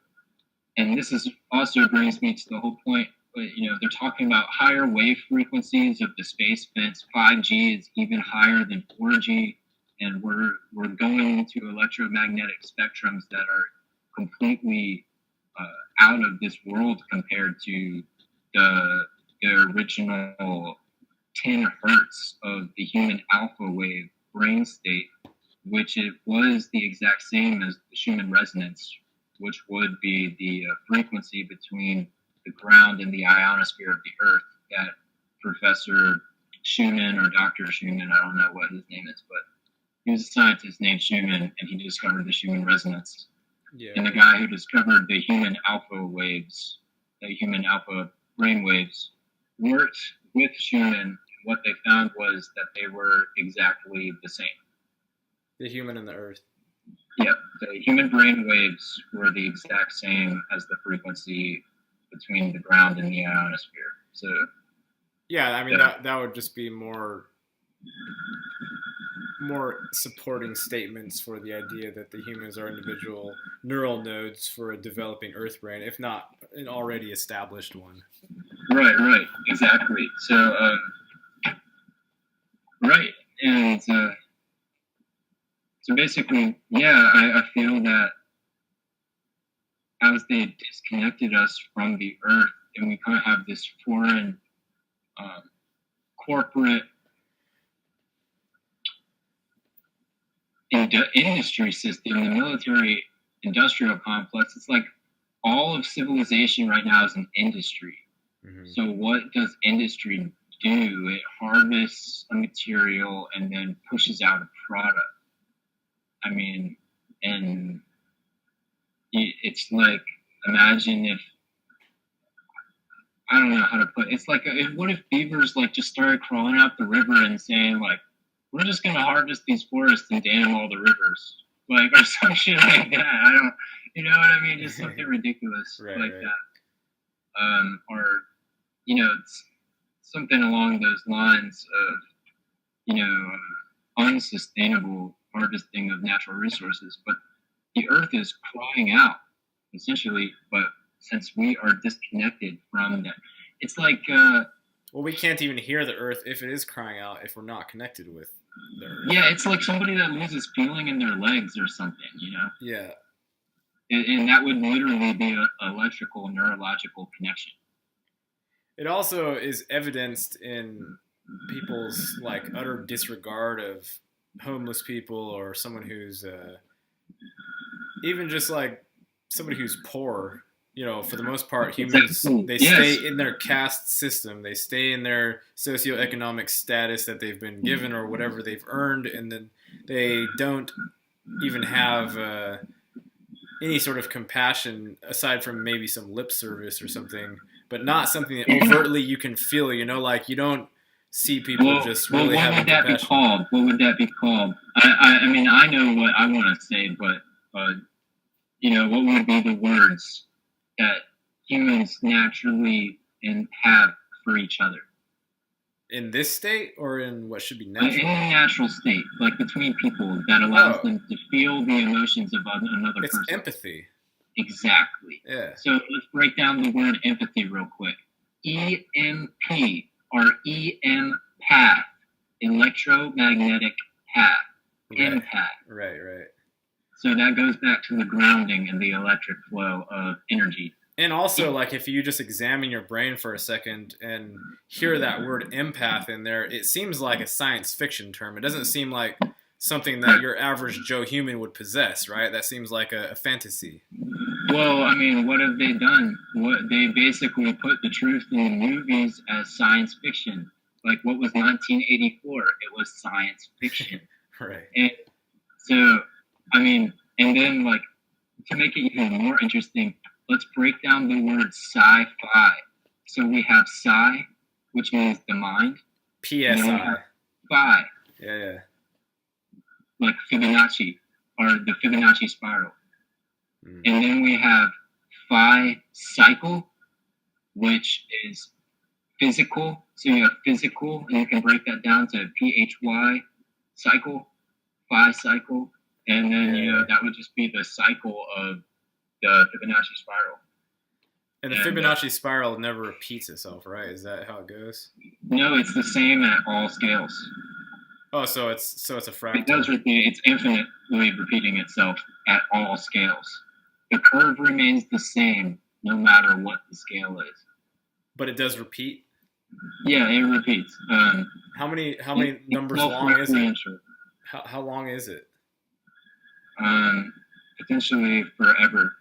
and this also brings me to the whole point. They're talking about higher wave frequencies of the space fence. 5G is even higher than 4G, and we're going into electromagnetic spectrums that are completely out of this world compared to the original 10 hertz of the human alpha wave brain state, which it was the exact same as the Schumann resonance, which would be the frequency between the ground and the ionosphere of the Earth that Professor Schumann or Dr. Schumann, I don't know what his name is, but he was a scientist named Schumann, and he discovered the Schumann resonance. Yeah. And the guy who discovered the human alpha waves, the human alpha brain waves, worked with Schumann. What they found was that they were exactly the same. The human and the Earth. Yeah, the human brain waves were the exact same as the frequency between the ground and the ionosphere. So, yeah, that would just be more supporting statements for the idea that the humans are individual neural nodes for a developing Earth brain, if not an already established one. Right, exactly. So, right, and so basically, yeah, I feel that as they disconnected us from the Earth, and we kind of have this foreign corporate industry system. The military industrial complex. It's like all of civilization right now is an industry. Mm-hmm. So what does industry do? It harvests a material and then pushes out a product. I mean, and it's like, imagine if, I don't know how to put it. It's like, what if beavers like just started crawling out the river and saying like, we're just going to harvest these forests and dam all the rivers, like, or some shit like that. I don't, you know what I mean? Just something ridiculous Right, like right. that. Or, you know, it's something along those lines of, you know, unsustainable harvesting of natural resources. But the earth is crying out, essentially, but since we are disconnected from that, it's like... well, we can't even hear the earth if it is crying out if we're not connected with the earth. Yeah, it's like somebody that loses feeling in their legs or something, you know? Yeah. And that would literally be an electrical, neurological connection. It also is evidenced in people's like utter disregard of homeless people or someone who's even just like somebody who's poor. You know, for the most part, humans, they stay in their caste system. They stay in their socioeconomic status that they've been given or whatever they've earned, and then they don't even have any sort of compassion aside from maybe some lip service or something, but not something that overtly you can feel, you know, like you don't see people just really having compassion. What would that be called? I mean, I know what I want to say, but, you know, what would be the words that humans naturally have for each other? In this state or in what should be natural? In a natural state, like between people, that allows them to feel the emotions of another person. It's empathy. Exactly. Yeah. So let's break down the word empathy real quick. EMP, or empath, electromagnetic path, empath. Right, right. So that goes back to the grounding and the electric flow of energy. And also, like, if you just examine your brain for a second and hear that word empath in there, it seems like a science fiction term. It doesn't seem like something that your average Joe human would possess, right? That seems like a fantasy. Well, I mean, what have they done? What they basically put the truth in the movies as science fiction. Like, what was 1984? It was science fiction. Right. And so, I mean, and then, like, to make it even more interesting, let's break down the word sci-fi. So we have psi, which means the mind. PSI. Phi. Yeah. Like Fibonacci, or the Fibonacci spiral. Mm. And then we have phi cycle, which is physical. So you have physical, and you can break that down to PHY cycle, phi cycle. And then, you know, that would just be the cycle of the Fibonacci spiral. And the Fibonacci spiral never repeats itself, right? Is that how it goes? No, it's the same at all scales. Oh, so it's a fractal. It does repeat. It's infinitely repeating itself at all scales. The curve remains the same no matter what the scale is. But it does repeat? Yeah, it repeats. How many numbers long is it? How long is it? Potentially forever.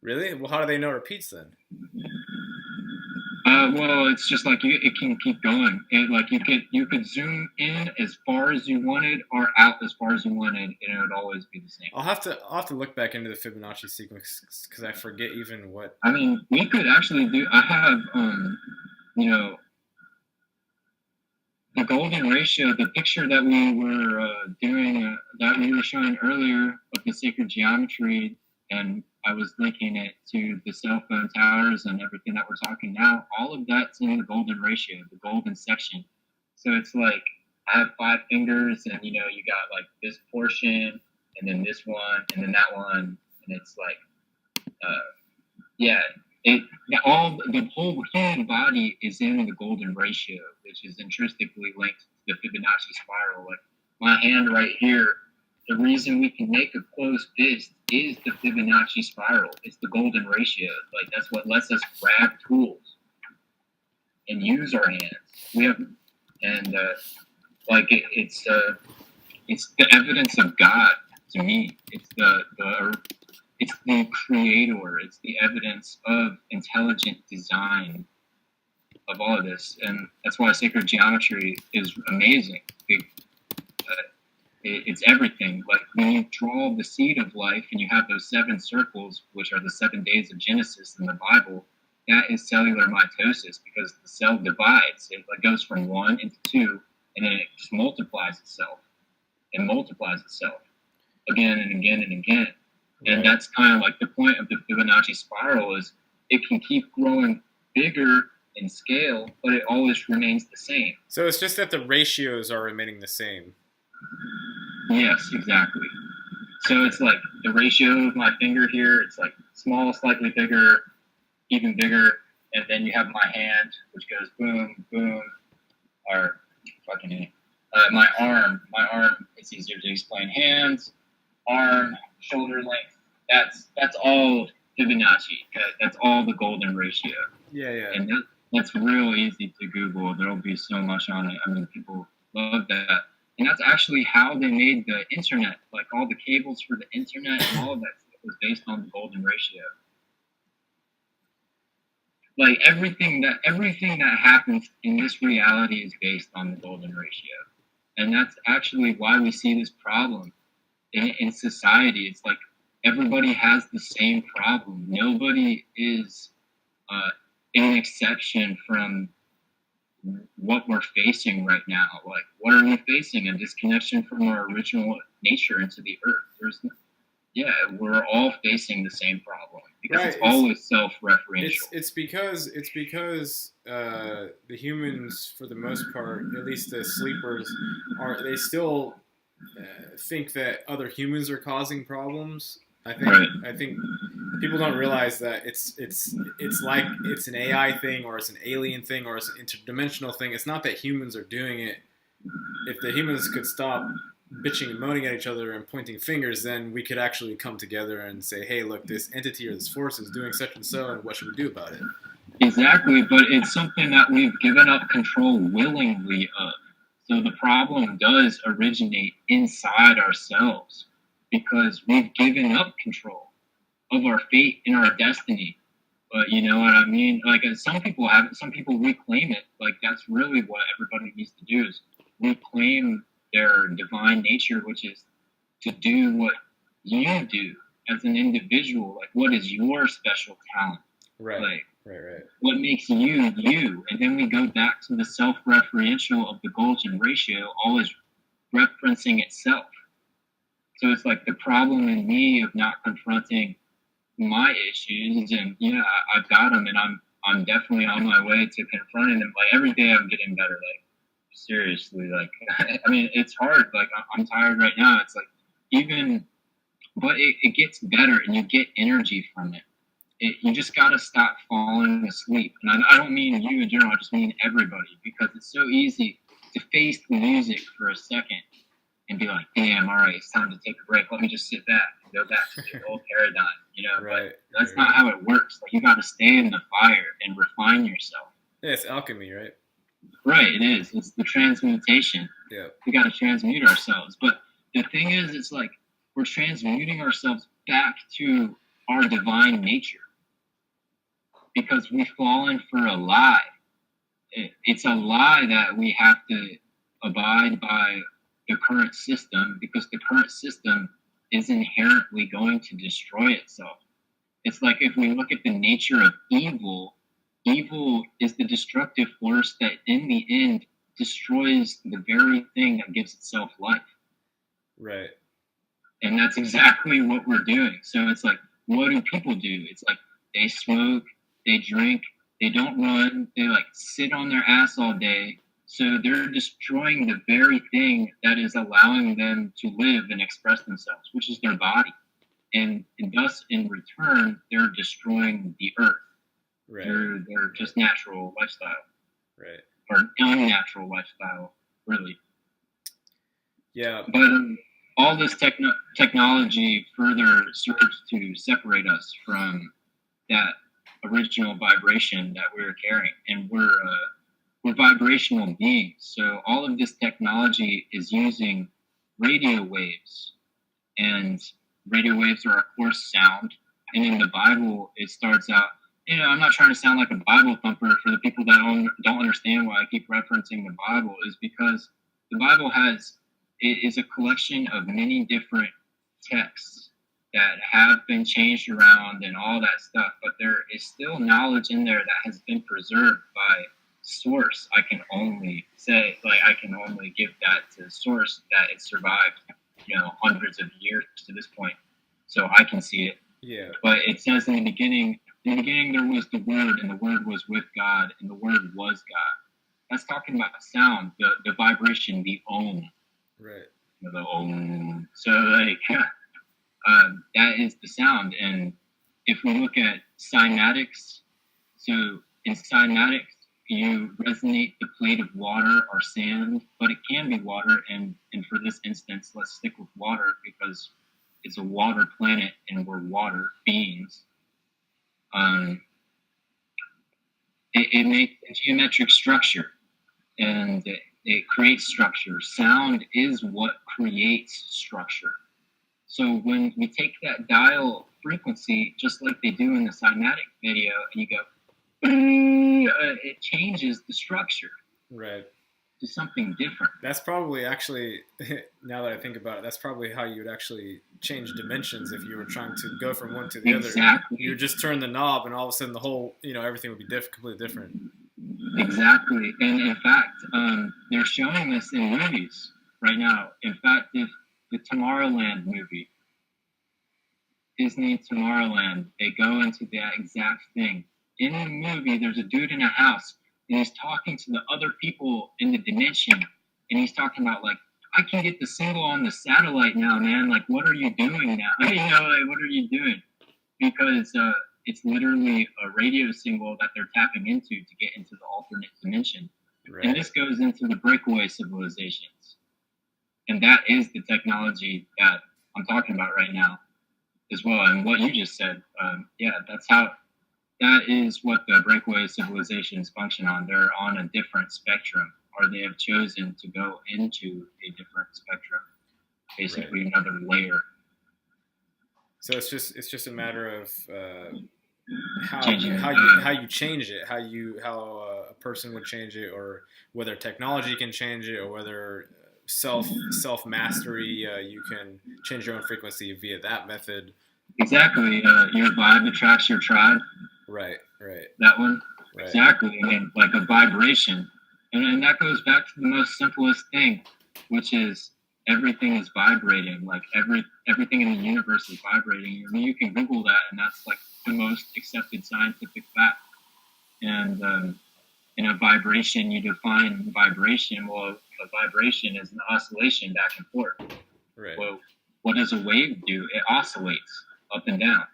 Really? Well, how do they know it repeats then? Well, it's just like it can keep going. Like you could zoom in as far as you wanted or out as far as you wanted, and it would always be the same. I'll have to look back into the Fibonacci sequence because I forget even what. I mean, we could actually do. I have you know, the golden ratio, the picture that we were doing, that we were showing earlier of the sacred geometry, and I was linking it to the cell phone towers and everything that we're talking now. All of that's in the golden ratio, the golden section. So it's like I have 5 fingers, and you know, you got like this portion, and then this one, and then that one, and it's like, the whole human body is in the golden ratio, which is intrinsically linked to the Fibonacci spiral. Like my hand right here, the reason we can make a closed fist is the Fibonacci spiral. It's the golden ratio. Like that's what lets us grab tools and use our hands. We have, and it's the evidence of God to me. It's it's the creator. It's the evidence of intelligent design of all of this, and that's why sacred geometry is amazing. It's everything. Like when you draw the seed of life and you have those 7 circles, which are the 7 days of Genesis in the Bible, that is cellular mitosis, because the cell divides. It like goes from 1 into 2, and then it just multiplies itself. It multiplies itself again and again and again. Right. And that's kind of like the point of the Fibonacci spiral, is it can keep growing bigger in scale, but it always remains the same. So it's just that the ratios are remaining the same. Yes, exactly. So it's like the ratio of my finger here, it's like small, slightly bigger, even bigger, and then you have my hand, which goes boom, boom, or fucking my arm, it's easier to explain. Hands, arm, shoulder length, that's all Fibonacci. That's all the golden ratio. Yeah. And that's real easy to Google. There'll be so much on it. I mean, people love that. And that's actually how they made the internet. Like all the cables for the internet and all of that stuff was based on the golden ratio. Like everything that happens in this reality is based on the golden ratio. And that's actually why we see this problem in society. It's like everybody has the same problem. Nobody is an exception from what we're facing right now. Like, what are we facing? A disconnection from our original nature into the earth. We're all facing the same problem, because it's always self-referential. It's because the humans, for the most part, at least the sleepers, they still think that other humans are causing problems. I think people don't realize that it's like it's an AI thing, or it's an alien thing, or it's an interdimensional thing. It's not that humans are doing it. If the humans could stop bitching and moaning at each other and pointing fingers, then we could actually come together and say, hey, look, this entity or this force is doing such and so, and what should we do about it? Exactly, but it's something that we've given up control willingly of. So the problem does originate inside ourselves, because we've given up control of our fate and our destiny. But you know what I mean? Like, some people have it, some people reclaim it. Like, that's really what everybody needs to do, is reclaim their divine nature, which is to do what you do as an individual. Like, what is your special talent? Right. Like, right. What makes you you? And then we go back to the self-referential of the golden ratio, always referencing itself. So it's like the problem in me of not confronting my issues, and I've got them, and I'm definitely on my way to confronting them. Like, every day I'm getting better. Like, seriously, like, I mean, it's hard. Like, I'm tired right now. It's like, but it gets better, and you get energy from it. You just got to stop falling asleep. And I don't mean you in general, I just mean everybody, because it's so easy to face the music for a second and be like, damn, all right, it's time to take a break. Let me just sit back and go back to the old paradigm, Right. But that's not how it works. Like, you got to stay in the fire and refine yourself. Yeah, it's alchemy, right? Right, it is. It's the transmutation. Yeah. We got to transmute ourselves. But the thing is, it's like we're transmuting ourselves back to our divine nature, because we've fallen for a lie. It's a lie that we have to abide by the current system, because the current system is inherently going to destroy itself. It's like, if we look at the nature of evil is the destructive force that in the end destroys the very thing that gives itself life. Right. And that's exactly what we're doing. So it's like, what do people do? It's like, they smoke, they drink, they don't run, they like sit on their ass all day. So they're destroying the very thing that is allowing them to live and express themselves, which is their body. And thus, in return, they're destroying the earth. Right. Their just natural lifestyle. Right. Or unnatural lifestyle, really. Yeah. But all this technology further serves to separate us from that original vibration that we're carrying. And we're vibrational beings. So all of this technology is using radio waves, and radio waves are, of course, sound. And in the Bible, it starts out, I'm not trying to sound like a Bible thumper for the people that don't understand why I keep referencing the Bible, is because the Bible is a collection of many different texts that have been changed around and all that stuff, but there is still knowledge in there that has been preserved by source. I can only give that to the source that it survived, hundreds of years to this point, so I can see it. Yeah. But it says in the beginning there was the Word, and the Word was with God, and the Word was God. That's talking about sound, the vibration, the ohm. Right. The ohm. So that is the sound. And if we look at cymatics, so in cymatics, you resonate the plate of water or sand, but it can be water. And for this instance, let's stick with water because it's a water planet and we're water beings. It makes a geometric structure, and it creates structure. Sound is what creates structure. So when we take that dial frequency, just like they do in the cymatic video, and you go, it changes the structure. Right. To something different. That's probably actually, now that I think about it, that's probably how you would actually change dimensions if you were trying to go from one to the other. You would just turn the knob, and all of a sudden the whole, everything would be completely different. Exactly. And in fact, they're showing this in movies right now. In fact, if the Tomorrowland movie, Disney Tomorrowland, they go into that exact thing. In the movie, there's a dude in a house, and he's talking to the other people in the dimension, and he's talking about, like, I can get the signal on the satellite now, man. Like, what are you doing now? What are you doing? Because it's literally a radio signal that they're tapping into to get into the alternate dimension. Right. And this goes into the breakaway civilizations. And that is the technology that I'm talking about right now as well. And what you just said, that is what the breakaway civilizations function on. They're on a different spectrum, or they have chosen to go into a different spectrum, basically right. Another layer. So it's just a matter of how you change it, how a person would change it, or whether technology can change it, or whether self mastery, you can change your own frequency via that method. Exactly. Your vibe attracts your tribe. Right. That one. Right. Exactly. I mean, like a vibration, and that goes back to the most simplest thing, which is everything is vibrating. Like everything in the universe is vibrating. I mean, you can Google that, and that's like the most accepted scientific fact. And in a vibration, you define vibration. Well, a vibration is an oscillation back and forth. Right. Well, what does a wave do? It oscillates up and down.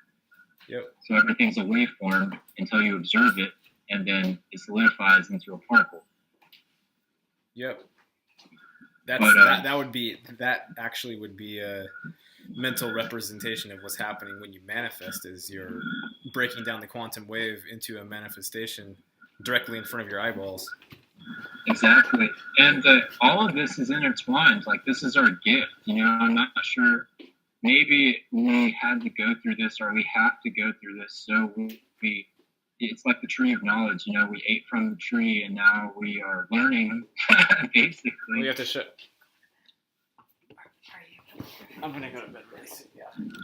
Yep. So everything's a waveform until you observe it, and then it solidifies into a particle. Yep. That actually would be a mental representation of what's happening when you manifest, is you're breaking down the quantum wave into a manifestation directly in front of your eyeballs. Exactly. And all of this is intertwined. Like, this is our gift. I'm not sure. Maybe we had to go through this, or we have to go through this. So it's like the tree of knowledge. We ate from the tree, and now we are learning, basically. We have to show. I'm going to go to bed very soon. Yeah. Good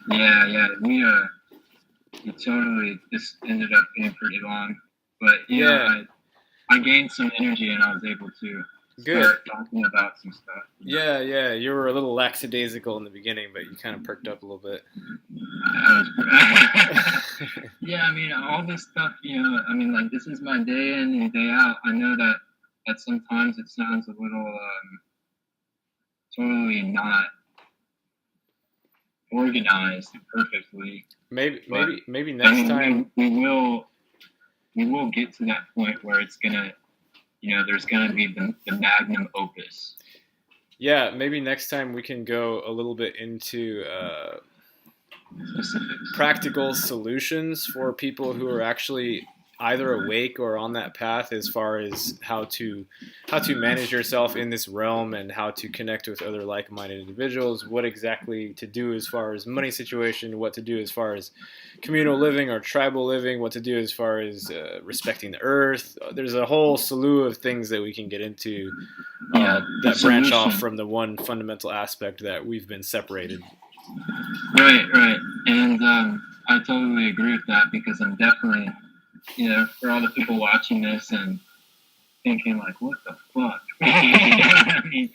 night. Yeah. We totally, this ended up being pretty long. But, I gained some energy, and I was able to start talking about some stuff. Yeah. You were a little lackadaisical in the beginning, but you kind of perked up a little bit. Yeah, I mean, all this stuff, like, this is my day in and day out. I know that sometimes it sounds a little totally not organized perfectly. Maybe next time we will get to that point where it's gonna, there's gonna be the magnum opus. Yeah, maybe next time we can go a little bit into specifics. Practical solutions for people who are actually either awake or on that path as far as how to manage yourself in this realm and how to connect with other like-minded individuals, what exactly to do as far as money situation, what to do as far as communal living or tribal living, what to do as far as respecting the earth. There's a whole slew of things that we can get into that branch off from the one fundamental aspect that we've been separated. Right. And I totally agree with that, because I'm definitely, for all the people watching this and thinking like, what the fuck? I mean,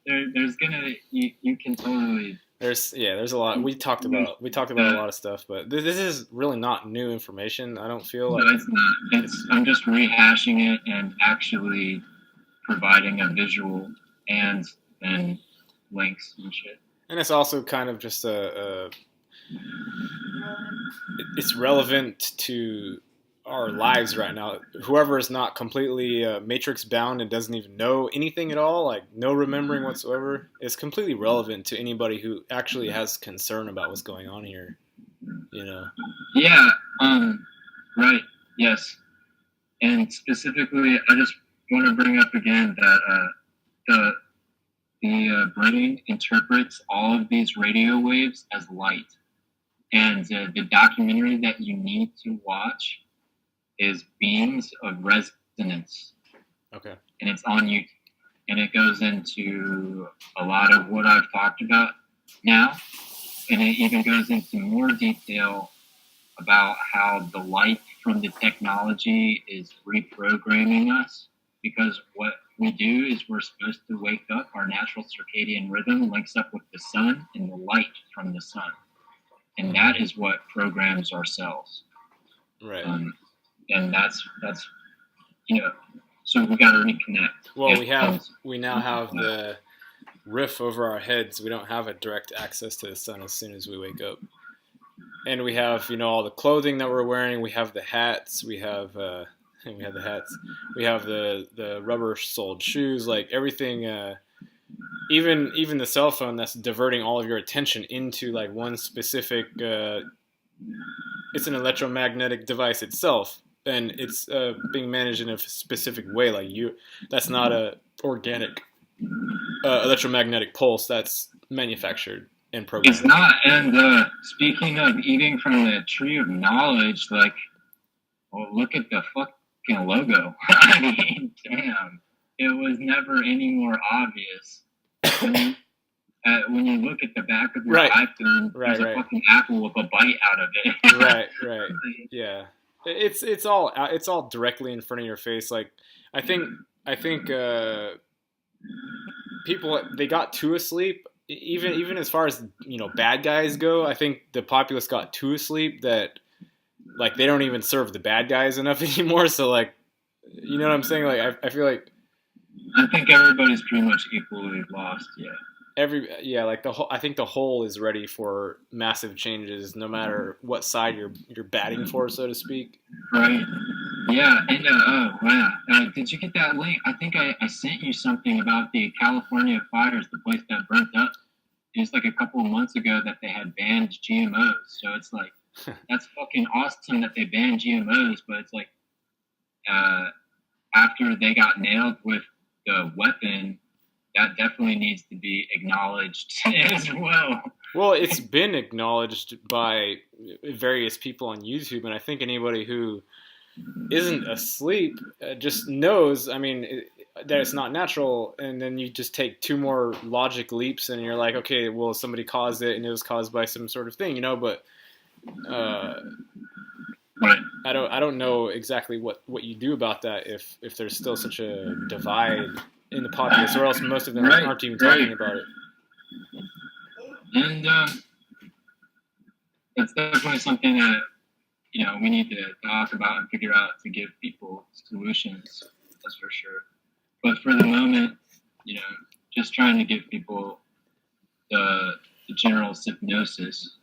there's gonna, you can totally. There's a lot. We talked about a lot of stuff, but this is really not new information. I don't feel like. No, it's not. I'm just rehashing it and actually providing a visual and links and shit. And it's also kind of just it's relevant to our lives right now. Whoever is not completely matrix bound and doesn't even know anything at all, like no remembering whatsoever, is completely relevant to anybody who actually has concern about what's going on here. Yeah. Right. Yes. And specifically, I just want to bring up again that the brain interprets all of these radio waves as light. And the documentary that you need to watch is Beams of Resonance. Okay. And it's on YouTube. And it goes into a lot of what I've talked about now. And it even goes into more detail about how the light from the technology is reprogramming us. Because what we do is we're supposed to wake up, our natural circadian rhythm links up with the sun and the light from the sun. And that is what programs our cells. Right. And that's so we got to reconnect. Well, we now have the roof over our heads. We don't have a direct access to the sun as soon as we wake up. And we have, all the clothing that we're wearing. We have the hats. We have the hats. We have the rubber-soled shoes. Like everything, even the cell phone that's diverting all of your attention into like one specific. It's an electromagnetic device itself, and it's being managed in a specific way. Like that's not a organic electromagnetic pulse. That's manufactured and programmed. It's not. And speaking of eating from the tree of knowledge, like, well, look at the fucking logo. I mean, damn, it was never any more obvious. When you look at the back of your iPhone, there's a fucking apple with a bite out of it. Right. Yeah, it's all directly in front of your face. Like I think people, they got too asleep. Even as far as bad guys go, I think the populace got too asleep that like they don't even serve the bad guys enough anymore. So like, you know what I'm saying? Like I feel like I think everybody's pretty much equally lost. Yeah. I think the whole is ready for massive changes, no matter what side you're batting for, so to speak. Right. Yeah. And did you get that link? I think I sent you something about the California fires, the place that burnt up. It was like a couple of months ago that they had banned GMOs. So it's like that's fucking awesome that they banned GMOs, but it's like after they got nailed with the weapon, that definitely needs to be acknowledged as well. Well, it's been acknowledged by various people on YouTube, and I think anybody who isn't asleep just knows, I mean, that it's not natural, and then you just take two more logic leaps, and you're like, okay, well, somebody caused it, and it was caused by some sort of thing, but right. I don't know exactly what you do about that if there's still such a divide in the populace, or else most of them aren't even talking about it. And that's definitely something that we need to talk about and figure out to give people solutions. That's for sure. But for the moment, just trying to give people the general hypnosis.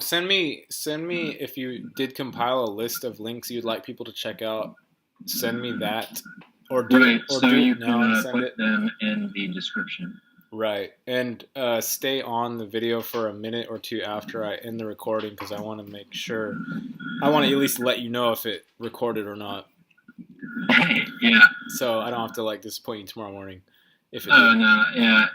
Send me if you did compile a list of links you'd like people to check out. Send me that. Or do right, or so do you now can send put it. them in the description. Right. And stay on the video for a minute or two after I end the recording because I want to make sure. I want to at least let you know if it recorded or not. Okay, yeah. So I don't have to like disappoint you tomorrow morning if it Oh, did. no, yeah.